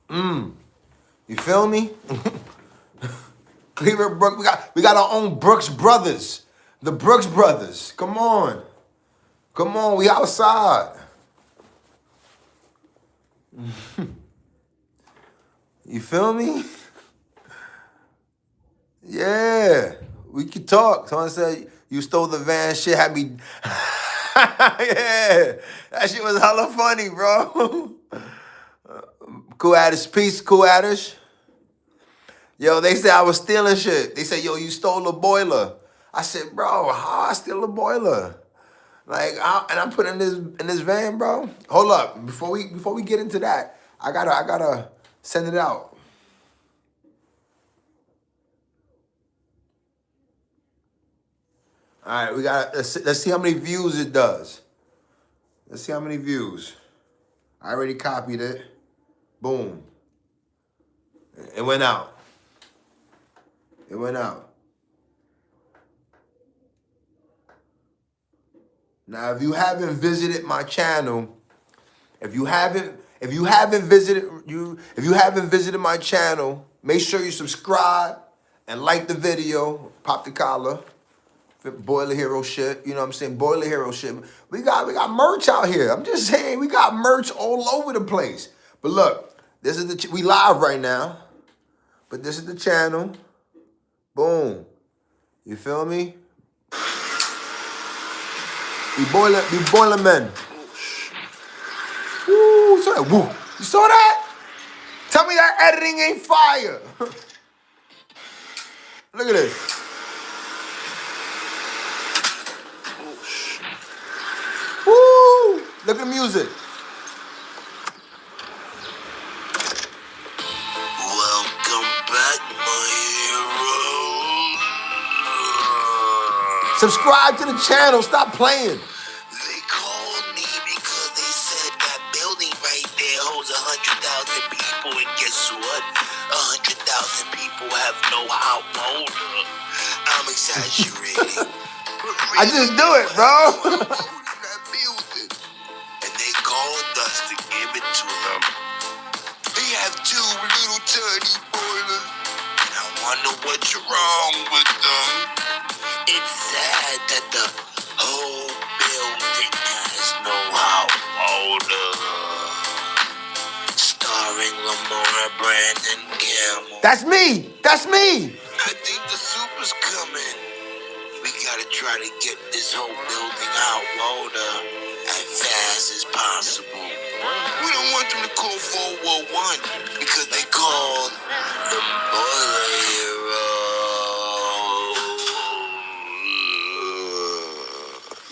You feel me? Cleaver Brooks. We got our own Brooks Brothers. The Brooks Brothers. Come on. Come on, we outside. You feel me? Yeah. We could talk. Someone said you stole the van. Shit had me. Yeah. That shit was hella funny, bro. Cool Addish. Peace, Cool Addish. Yo, they said I was stealing shit. They said, yo, you stole a boiler. I said, bro, how I steal a boiler? Like, and I'm putting in this van, bro. Hold up, before we get into that, I gotta send it out. All right, let's see how many views it does. Let's see how many views. I already copied it. Boom. It went out. It went out. Now, if you haven't visited my channel, if you haven't If you haven't visited my channel, make sure you subscribe and like the video. Pop the collar. Boiler Hero shit. You know what I'm saying? Boiler Hero shit. We got merch out here. I'm just saying, we got merch all over the place. But look, this is we live right now. But this is the channel. Boom. You feel me? We boiling men. Woo, saw that? Woo. You saw that? Tell me that editing ain't fire. Look at this. Woo! Look at the music. Welcome back, my hero. Subscribe to the channel. Stop playing. They called me because they said that building right there holds 100,000 people, and guess what? 100,000 people have no hot water. I'm exaggerating. I just do it, bro. And they called us to give it to them. They have 2 little tiny boilers, and I wonder what's wrong with them. It's sad that the whole building has no hot water. Starring Lamora Brandon Gamble. That's me. That's me. I think the super's coming. We gotta try to get this whole building hot water as fast as possible. We don't want them to call 411 because they called the Boiler Hero.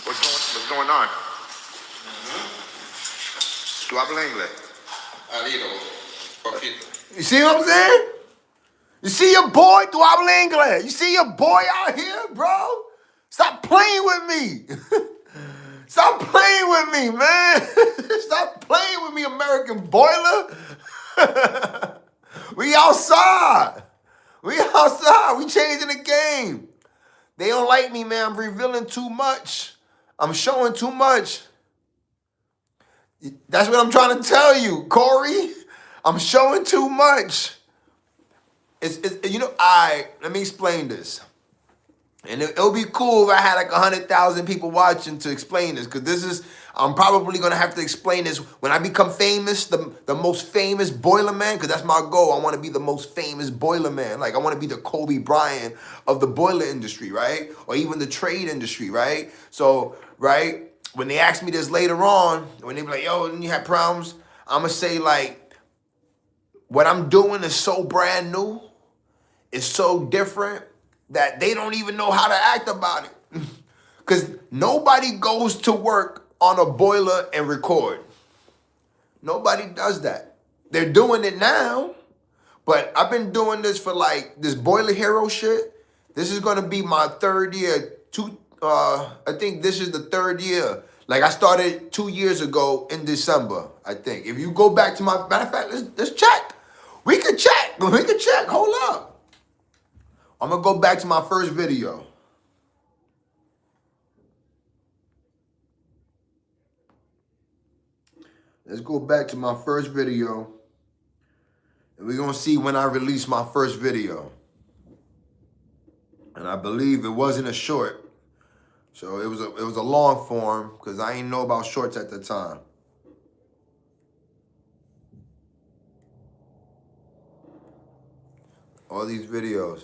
What's going on? ¿Tú hablas inglés? A little, poquito. You see what I'm saying? You see your boy? Do I habla inglés? You see your boy out here, bro? Stop playing with me. Stop playing with me, man. Stop playing with me, American boiler. We outside. We outside. We changing the game. They don't like me, man. I'm revealing too much. I'm showing too much. That's what I'm trying to tell you, Corey. I'm showing too much. It's let me explain this. And it'll be cool if I had like 100,000 people watching to explain this, because I'm probably going to have to explain this when I become famous, the most famous boiler man, because that's my goal. I want to be the most famous boiler man. Like, I want to be the Kobe Bryant of the boiler industry, right? Or even the trade industry, right? So, right, when they ask me this later on, when they be like, yo, you had problems, I'm going to say, like, what I'm doing is so brand new, it's so different, that they don't even know how to act about it. Because nobody goes to work on a boiler and record. Nobody does that. They're doing it now, but I've been doing this for like this Boiler Hero shit. This is gonna be my 3rd year. I think this is the 3rd year. Like, I started 2 years ago in December, I think. If you go back to my, matter of fact, let's check. We can check. Hold up. I'm going to go back to my first video. Let's go back to my first video. And we're going to see when I released my first video. And I believe it wasn't a short. So it was a long form, because I didn't know about shorts at the time. All these videos.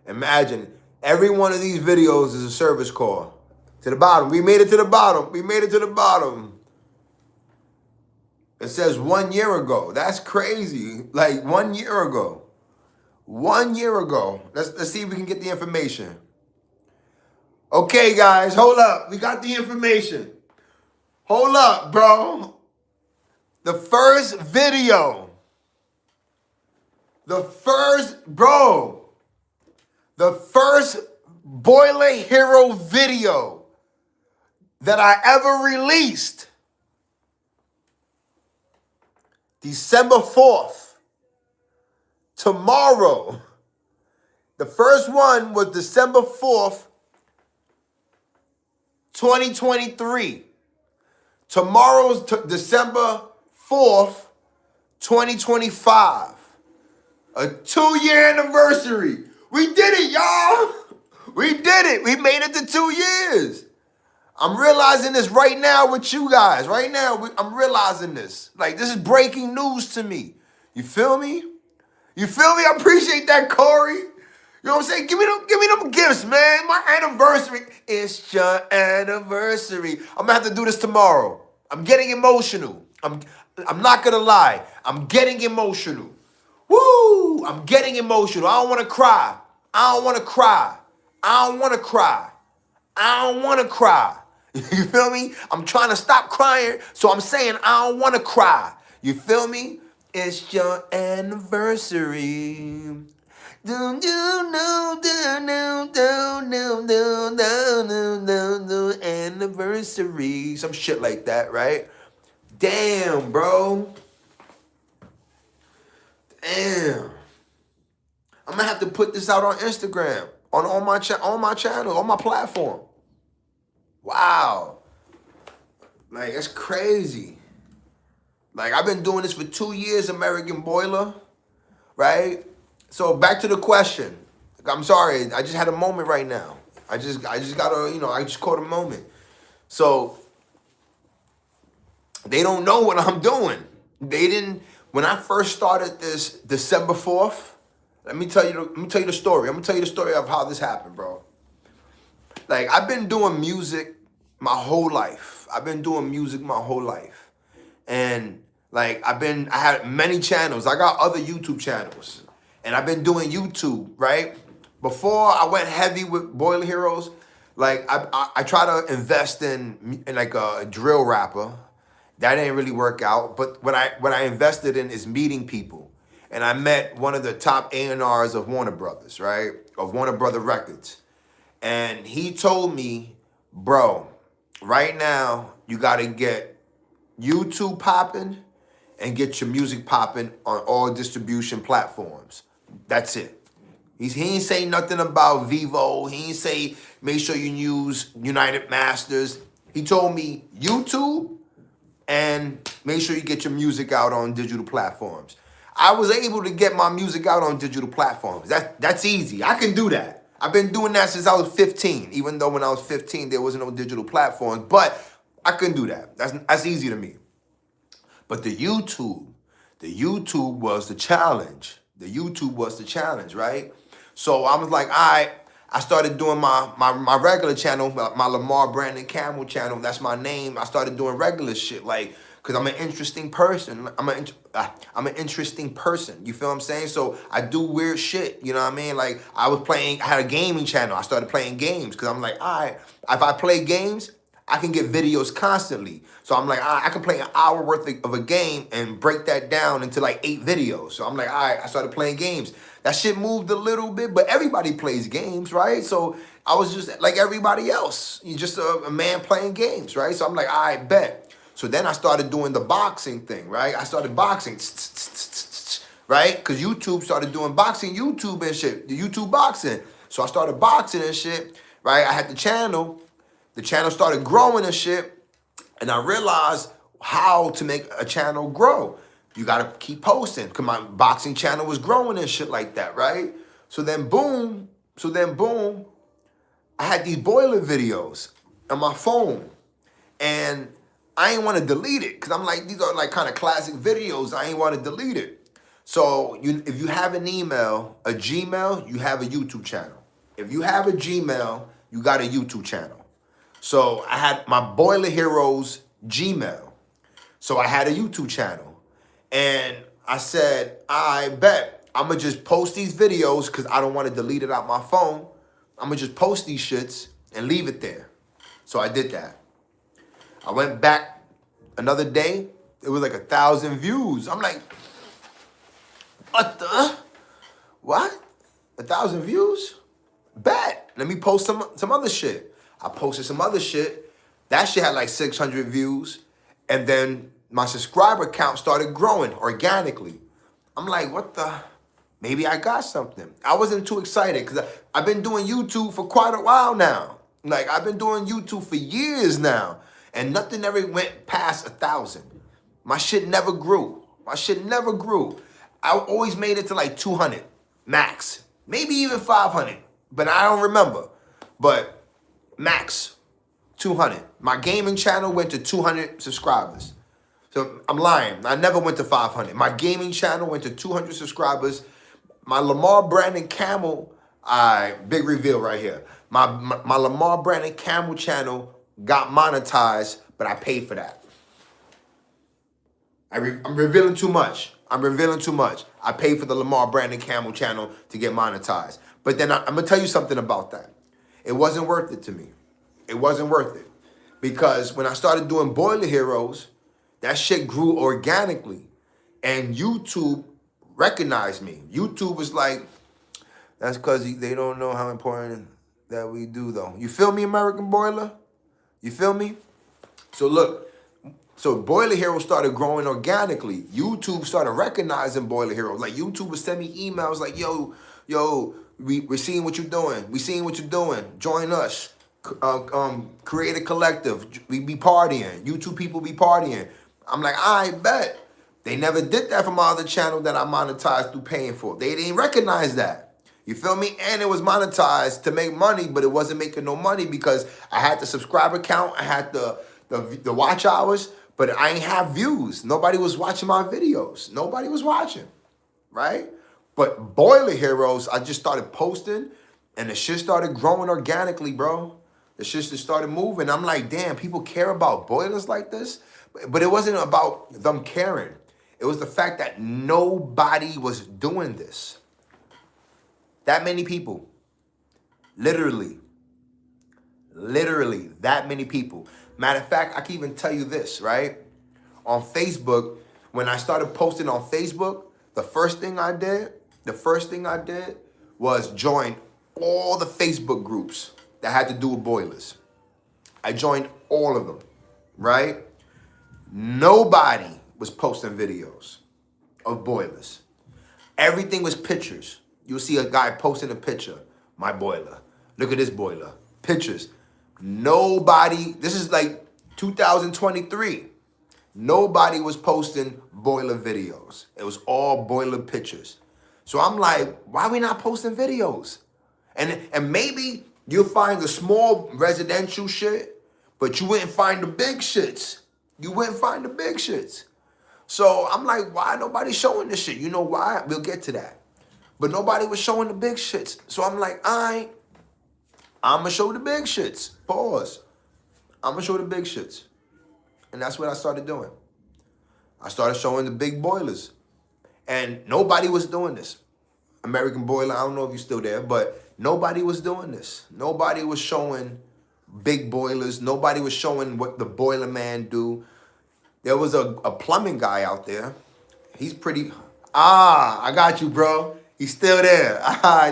Imagine, every one of these videos is a service call. To the bottom. We made it to the bottom. It says 1 year ago. That's crazy. Like, 1 year ago. 1 year ago. Let's see if we can get the information. Okay, guys, hold up. We got the information. Hold up, bro. The first video. The first Boiler Hero video that I ever released, December 4th, tomorrow. The first one was December 4th, 2023. Tomorrow's December 4th, 2025. A 2-year anniversary. We did it, y'all. We did it. We made it to 2 years. I'm realizing this right now with you guys. Right now, I'm realizing this. Like, this is breaking news to me. You feel me? You feel me? I appreciate that, Corey. You know what I'm saying? Give me them gifts, man. My anniversary. It's your anniversary. I'm gonna have to do this tomorrow. I'm getting emotional. I'm not gonna lie. I'm getting emotional. Woo! I'm getting emotional. I don't want to cry. I don't want to cry. I don't want to cry. I don't want to cry. You feel me? I'm trying to stop crying, so I'm saying I don't want to cry. You feel me? It's your anniversary. Anniversary. Some shit like that, right? Damn, bro. Damn. I'm gonna have to put this out on Instagram, on my channel, on my platform. Wow. Like, that's crazy. Like, I've been doing this for 2 years, American Boiler, right? So back to the question. I'm sorry, I just had a moment right now. I just gotta, I just caught a moment. So they don't know what I'm doing. They didn't. When I first started this December 4th, let me tell you the story. I'm gonna tell you the story of how this happened, bro. Like, I've been doing music my whole life. And like, I had many channels. I got other YouTube channels. And I've been doing YouTube, right? Before I went heavy with Boiler Heroes, like I try to invest in like a drill rapper. That didn't really work out. But what I invested in is meeting people. And I met one of the top A&Rs of Warner Brothers, right? Of Warner Brother Records. And he told me, bro, right now you gotta get YouTube popping and get your music popping on all distribution platforms. That's it. He ain't say nothing about Vivo. He ain't say make sure you use United Masters. He told me YouTube and make sure you get your music out on digital platforms. I was able to get my music out on digital platforms. That's easy. I can do that. I've been doing that since I was 15, even though when I was 15, there wasn't no digital platforms, but I couldn't do that. That's easy to me. But the YouTube was the challenge. Right? So I was like, all right, I started doing my regular channel, my Lamar Brandon Camel channel. That's my name. I started doing regular shit, like, because I'm an interesting person. I'm an interesting person. You feel what I'm saying? So I do weird shit. You know what I mean? Like, I had a gaming channel. I started playing games because I'm like, all right, if I play games, I can get videos constantly. So I'm like, I can play an hour worth of a game and break that down into like 8 videos. So I'm like, all right, I started playing games. That shit moved a little bit, but everybody plays games, right? So I was just like everybody else. You're just a man playing games, right? So I'm like, all right, bet. So then I started doing the boxing thing, right? I started boxing, right? Because YouTube started doing boxing, YouTube and shit, the YouTube boxing. So I started boxing and shit, right? I had the channel. The channel started growing and shit, and I realized how to make a channel grow. You gotta keep posting, because my boxing channel was growing and shit like that, right? So then boom, I had these boiler videos on my phone, and I ain't want to delete it, because I'm like, these are like kind of classic videos. I ain't want to delete it. So if you have an email, a Gmail, you have a YouTube channel. If you have a Gmail, you got a YouTube channel. So I had my Boiler Heroes Gmail. So I had a YouTube channel. And I said, I bet I'm going to just post these videos because I don't want to delete it out my phone. I'm going to just post these shits and leave it there. So I did that. I went back another day. It was like 1,000 views. I'm like, what? 1,000 views? Bet. Let me post some other shit. I posted some other shit. That shit had like 600 views. And then my subscriber count started growing organically. I'm like, what the? Maybe I got something. I wasn't too excited because I've been doing YouTube for quite a while now. Like, I've been doing YouTube for years now, and nothing ever went past 1,000. My shit never grew. My shit never grew. I always made it to like 200 max, maybe even 500, but I don't remember. But max 200. My gaming channel went to 200 subscribers. So I'm lying. I never went to 500. My gaming channel went to 200 subscribers. My Lamar Brandon Camel, big reveal right here. My Lamar Brandon Camel channel got monetized, but I paid for that. I'm revealing too much. I'm revealing too much. I paid for the Lamar Brandon Camel channel to get monetized. But then I'm going to tell you something about that. It wasn't worth it to me. It wasn't worth it. Because when I started doing Boiler Heroes, that shit grew organically. And YouTube recognized me. YouTube was like, that's because they don't know how important that we do, though. You feel me, American Boiler? You feel me? So look, so Boiler Hero started growing organically. YouTube started recognizing Boiler Hero. Like, YouTube would send me emails like, yo, we're seeing what you're doing. We seeing what you're doing. Join us. Create a collective. We be partying. YouTube people be partying. I'm like, I bet. They never did that for my other channel that I monetized through paying for. They didn't recognize that. You feel me? And it was monetized to make money, but it wasn't making no money because I had the subscriber count, I had the watch hours, but I ain't have views. Nobody was watching my videos. Nobody was watching, right? But Boiler Heroes, I just started posting, and the shit started growing organically, bro. The shit just started moving. I'm like, damn, people care about boilers like this? But it wasn't about them caring. It was the fact that nobody was doing this. That many people. Literally, that many people. Matter of fact, I can even tell you this, right? On Facebook, when I started posting on Facebook, the first thing I did was join all the Facebook groups that had to do with boilers. I joined all of them, right? Nobody was posting videos of boilers. Everything was pictures. You'll see a guy posting a picture. My boiler. Look at this boiler. Pictures. Nobody, this is like 2023. Nobody was posting boiler videos. It was all boiler pictures. So I'm like, why are we not posting videos? And maybe you'll find the small residential shit, but you wouldn't find the big shits. You wouldn't find the big shits. So I'm like, why nobody showing this shit? You know why? We'll get to that. But nobody was showing the big shits. So I'm like, I'm going to show the big shits. Pause. I'm going to show the big shits. And that's what I started doing. I started showing the big boilers. And nobody was doing this. American Boiler, I don't know if you're still there, but nobody was doing this. Nobody was showing big boilers. Nobody was showing what the boiler man do. There was a plumbing guy out there. He's pretty... I got you, bro. He's still there.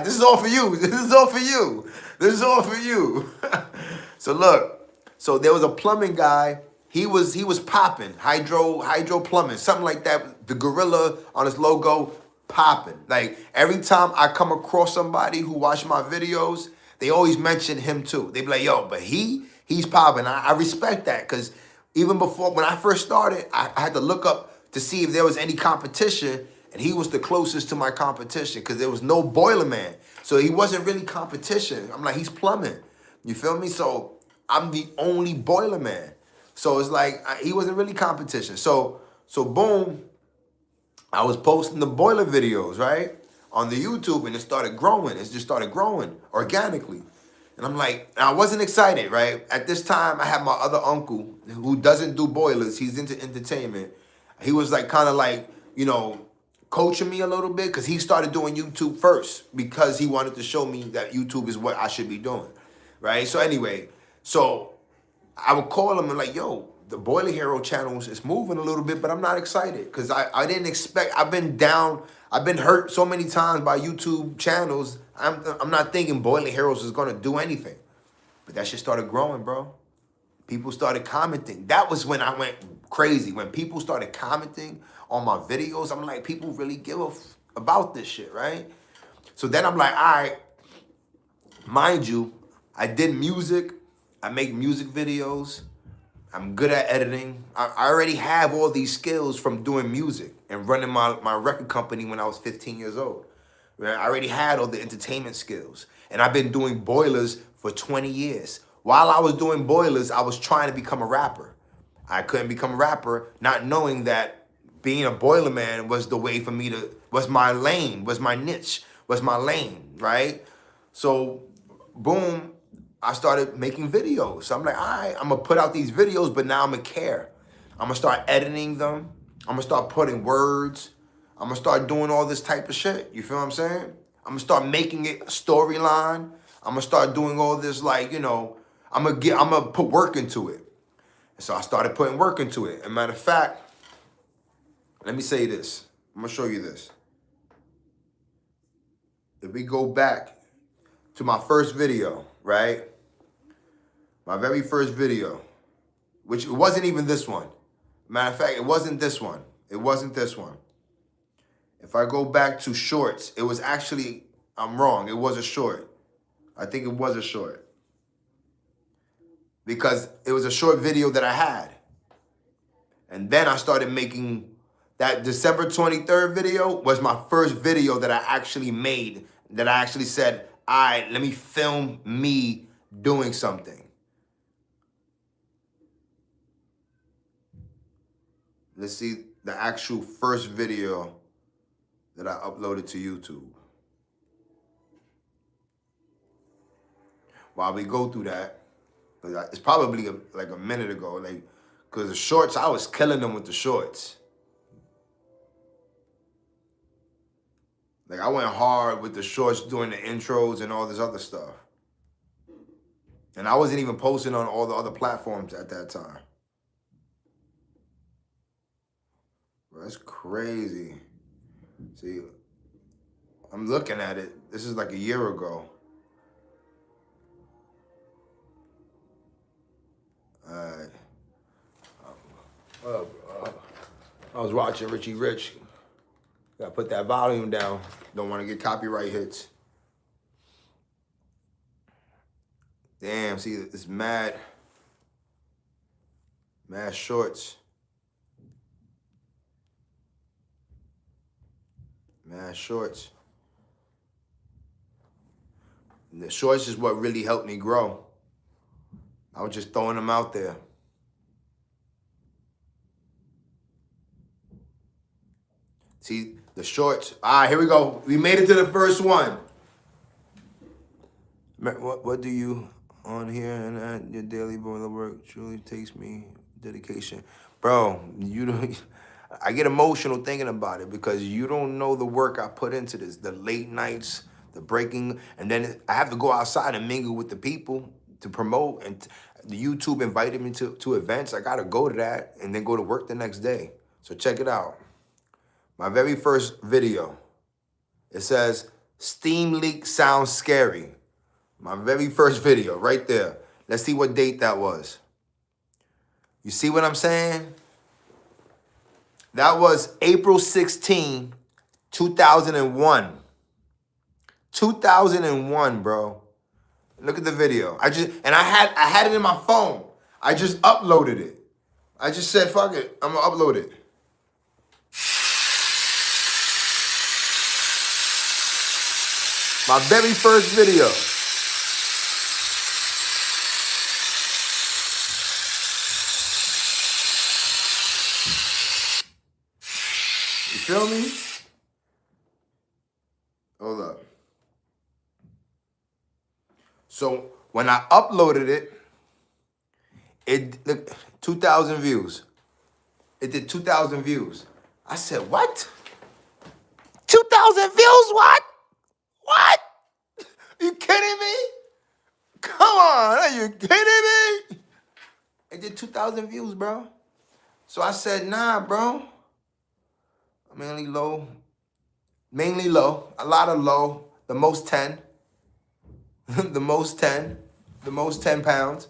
This is all for you. This is all for you. This is all for you. So look. So there was a plumbing guy. He was popping. Hydro plumbing. Something like that. The gorilla on his logo popping. Like every time I come across somebody who watch my videos, they always mention him too. They be like, yo, but he's popping. I respect that because even before, when I first started, I had to look up to see if there was any competition. And he was the closest to my competition because there was no boiler man. So he wasn't really competition. I'm like, he's plumbing. You feel me? So I'm the only boiler man. So it's like, he wasn't really competition. So boom, I was posting the boiler videos, right? On the YouTube, and it started growing. It just started growing organically. And I'm like, I wasn't excited, right? At this time, I had my other uncle who doesn't do boilers. He's into entertainment. He was like, kind of like, you know, coaching me a little bit because he started doing YouTube first because he wanted to show me that YouTube is what I should be doing, right? So anyway, so I would call him and like, yo, the Boiler Hero channels is moving a little bit, but I'm not excited because I didn't expect, I've been down, I've been hurt so many times by YouTube channels. I'm not thinking Boiler Heroes is going to do anything. But that shit started growing, bro. People started commenting. That was when I went crazy. When people started commenting on my videos, I'm like, people really give a about this shit, right? So then I'm like, all right, mind you, I did music I make music videos. I'm good at editing. I already have all these skills from doing music and running my record company when I was 15 years old. Right? I already had all the entertainment skills. And I've been doing boilers for 20 years. While I was doing boilers, I was trying to become a rapper. I couldn't become a rapper, not knowing that being a boiler man was the way for me to, was my lane, was my niche, was my lane, right? So, boom, I started making videos. So I'm like, all right, I'm gonna put out these videos, but now I'm gonna care. I'm gonna start editing them. I'm gonna start putting words. I'm gonna start doing all this type of shit. You feel what I'm saying? I'm gonna start making it a storyline. I'm gonna start doing all this, like, you know, I'm gonna put work into it. And so I started putting work into it. As a matter of fact, let me say this. I'm gonna show you this. If we go back to my first video, right? My very first video, which it wasn't even this one. Matter of fact, it wasn't this one. It wasn't this one. If I go back to shorts, it was actually, I'm wrong. It was a short. I think it was a short. Because it was a short video that I had. And then I started making, that December 23rd video was my first video that I actually made, that I actually said, all right, let me film me doing something. Let's see the actual first video that I uploaded to YouTube. While we go through that, it's probably like a minute ago, like, because the shorts, I was killing them with the shorts. Like, I went hard with the shorts doing the intros and all this other stuff. And I wasn't even posting on all the other platforms at that time. Bro, that's crazy. See, I'm looking at it. This is like a year ago. Alright. I was watching Richie Rich. Gotta put that volume down. Don't want to get copyright hits. Damn, see, it's mad shorts. Mad shorts. And the shorts is what really helped me grow. I was just throwing them out there. See, the shorts. All right, here we go. We made it to the first one. What do you on here and your daily boiler work truly takes me dedication. Bro, you don't, I get emotional thinking about it because you don't know the work I put into this, the late nights, the breaking, and then I have to go outside and mingle with the people to promote, and the YouTube invited me to events. I gotta go to that and then go to work the next day. So check it out. My very first video, it says, steam leak sounds scary. My very first video, right there. Let's see what date that was. You see what I'm saying? That was April 16, 2001. 2001, bro. Look at the video. I had it in my phone. I just uploaded it. I just said, fuck it, I'm gonna upload it. My very first video. You feel me? Hold up. So when I uploaded it, look, 2,000 views. It did 2,000 views. I said, what? 2,000 views, what? What? You kidding me? Come on, are you kidding me? It did 2,000 views, bro. So I said, nah, bro. Mainly low, a lot of low, the most 10, the most 10 pounds.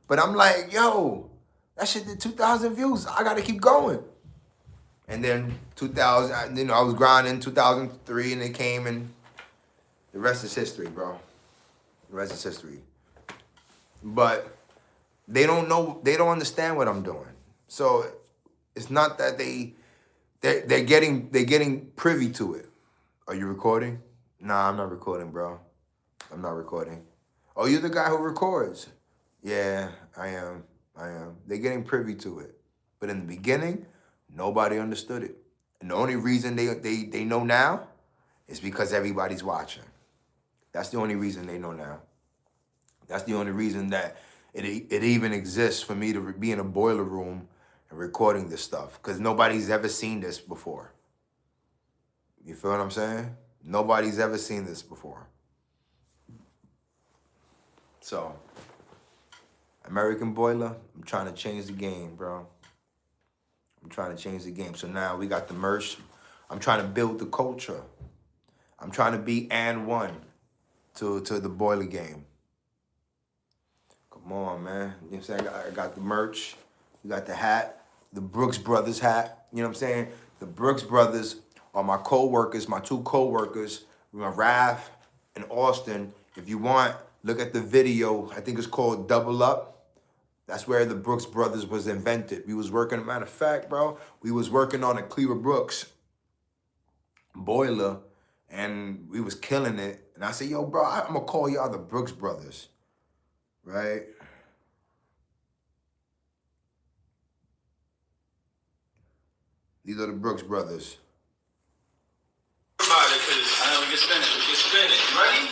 But I'm like, yo, that shit did 2,000 views. I gotta keep going. And then 2000, I was grinding 2003 and it came, and the rest is history, bro. The rest is history. but they don't know, they don't understand what I'm doing. So it's not that they're getting privy to it. Are you recording? Nah, I'm not recording, bro. I'm not recording. Oh, you're the guy who records. Yeah, I am. They're getting privy to it. But in the beginning, nobody understood it. And the only reason they know now is because everybody's watching. That's the only reason they know now. That's the only reason that it even exists for me to be in a boiler room and recording this stuff. Because nobody's ever seen this before. You feel what I'm saying? Nobody's ever seen this before. So, American Boiler, I'm trying to change the game, bro. I'm trying to change the game. So now we got the merch. I'm trying to build the culture. I'm trying to be and one to the boiler game. Come on, man. You know what I'm saying? I got the merch. We got the hat, the Brooks Brothers hat. You know what I'm saying? The Brooks Brothers are my co-workers, my two co-workers, Raph and Austin. If you want, look at the video. I think it's called Double Up. That's where the Brooks Brothers was invented. We was working, matter of fact, bro, we was working on a Cleaver Brooks boiler, and we was killing it. And I said, yo, bro, I'm gonna call y'all the Brooks Brothers, right? These are the Brooks Brothers. About it, cause I know we can spin it. We can spin it. You ready?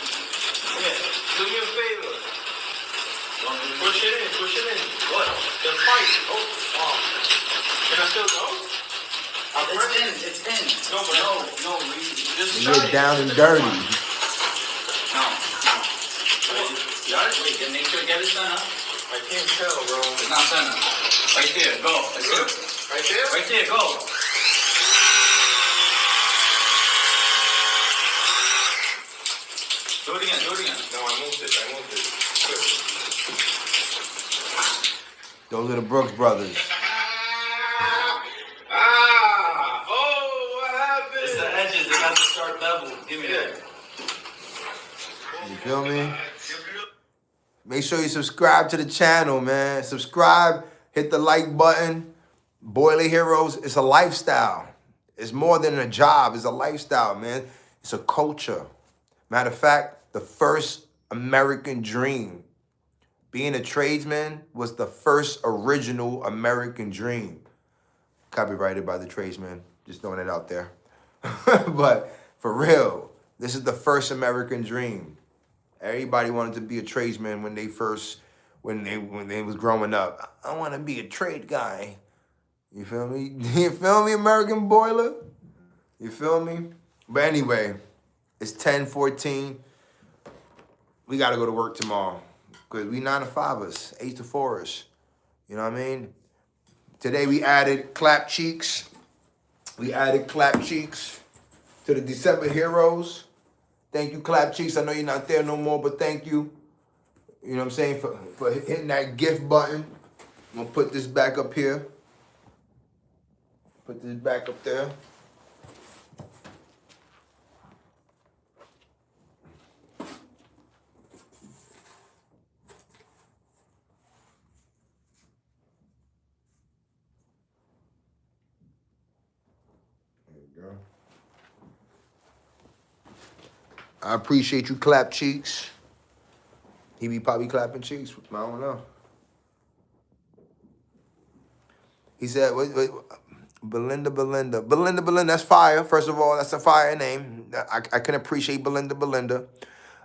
Yeah. Do me a favor. Push it in. Push it in. What? The fight. Oh. Can I still go? It's in. No, but no. Just Get down and dirty. No. You got it? Wait, make sure you get it done, huh? I can't tell, bro. It's not done. Right there, go. That's it. Right there? Right there, go. Do it again. No, I moved it. Those are the Brooks Brothers. Oh, what happened? It's the edges. They got the sharp bevel. Give me that. You feel me? Make sure you subscribe to the channel, man. Subscribe, hit the like button. Boiler Heroes, it's a lifestyle. It's more than a job. It's a lifestyle, man. It's a culture. Matter of fact, the first American dream. Being a tradesman was the first original American dream. Copyrighted by the tradesman. Just throwing it out there. But for real, this is the first American dream. Everybody wanted to be a tradesman when they was growing up. I want to be a trade guy. You feel me? You feel me, American Boiler? You feel me? But anyway, it's 10:14. We got to go to work tomorrow because we 9 to 5ers, 8 to 4ers. You know what I mean? Today we added clap cheeks. We added clap cheeks to the December Heroes. Thank you, Clap Cheeks. I know you're not there no more, but thank you. You know what I'm saying? For hitting that gift button. I'm going to put this back up here. Put this back up there. There you go. I appreciate you, Clap Cheeks. He be probably clapping cheeks. I don't know. He said, wait, Belinda. That's fire. First of all, that's a fire name. I can appreciate Belinda.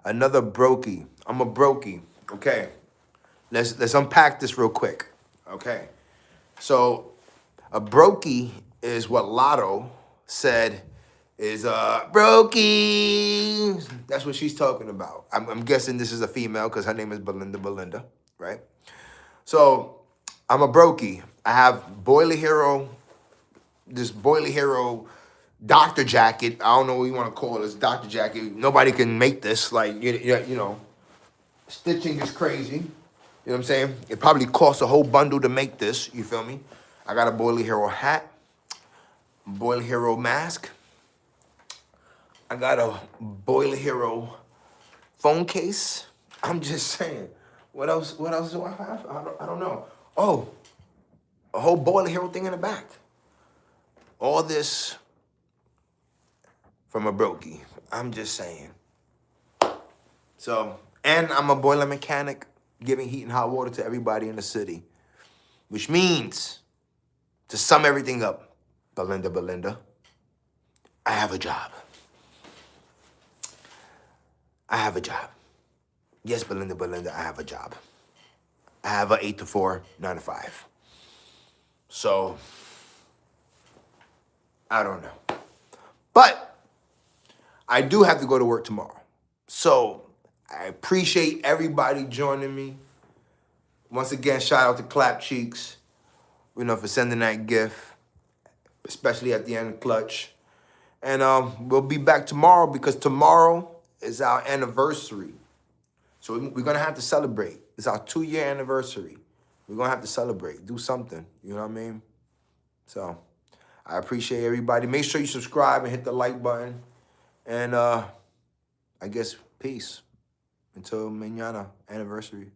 Another brokey. I'm a brokey. Okay. Let's unpack this real quick. Okay. So a brokey is what Lotto said is brokey. That's what she's talking about. I'm guessing this is a female because her name is Belinda, right? So I'm a brokey. I have Boiler Hero, this Boiler Hero doctor jacket. I don't know what you want to call this doctor jacket. Nobody can make this. Like, you know, stitching is crazy. You know what I'm saying? It probably costs a whole bundle to make this. You feel me? I got a Boiler Hero hat, Boiler Hero mask. I got a Boiler Hero phone case. I'm just saying. What else? What else do I have? I don't know. Oh, a whole Boiler Hero thing in the back. All this from a brokey. I'm just saying. So, and I'm a boiler mechanic, giving heat and hot water to everybody in the city. Which means, to sum everything up, Belinda, I have a job. I have a job. Yes, Belinda, I have a job. I have a 8 to 4, 9 to 5. So, I don't know. But, I do have to go to work tomorrow. So, I appreciate everybody joining me. Once again, shout out to Clap Cheeks, for sending that gift, especially at the end of Clutch. And we'll be back tomorrow because tomorrow is our anniversary. So we're going to have to celebrate. It's our 2-year anniversary. We're going to have to celebrate, do something, you know what I mean? So I appreciate everybody. Make sure you subscribe and hit the like button. And I guess peace until mañana anniversary.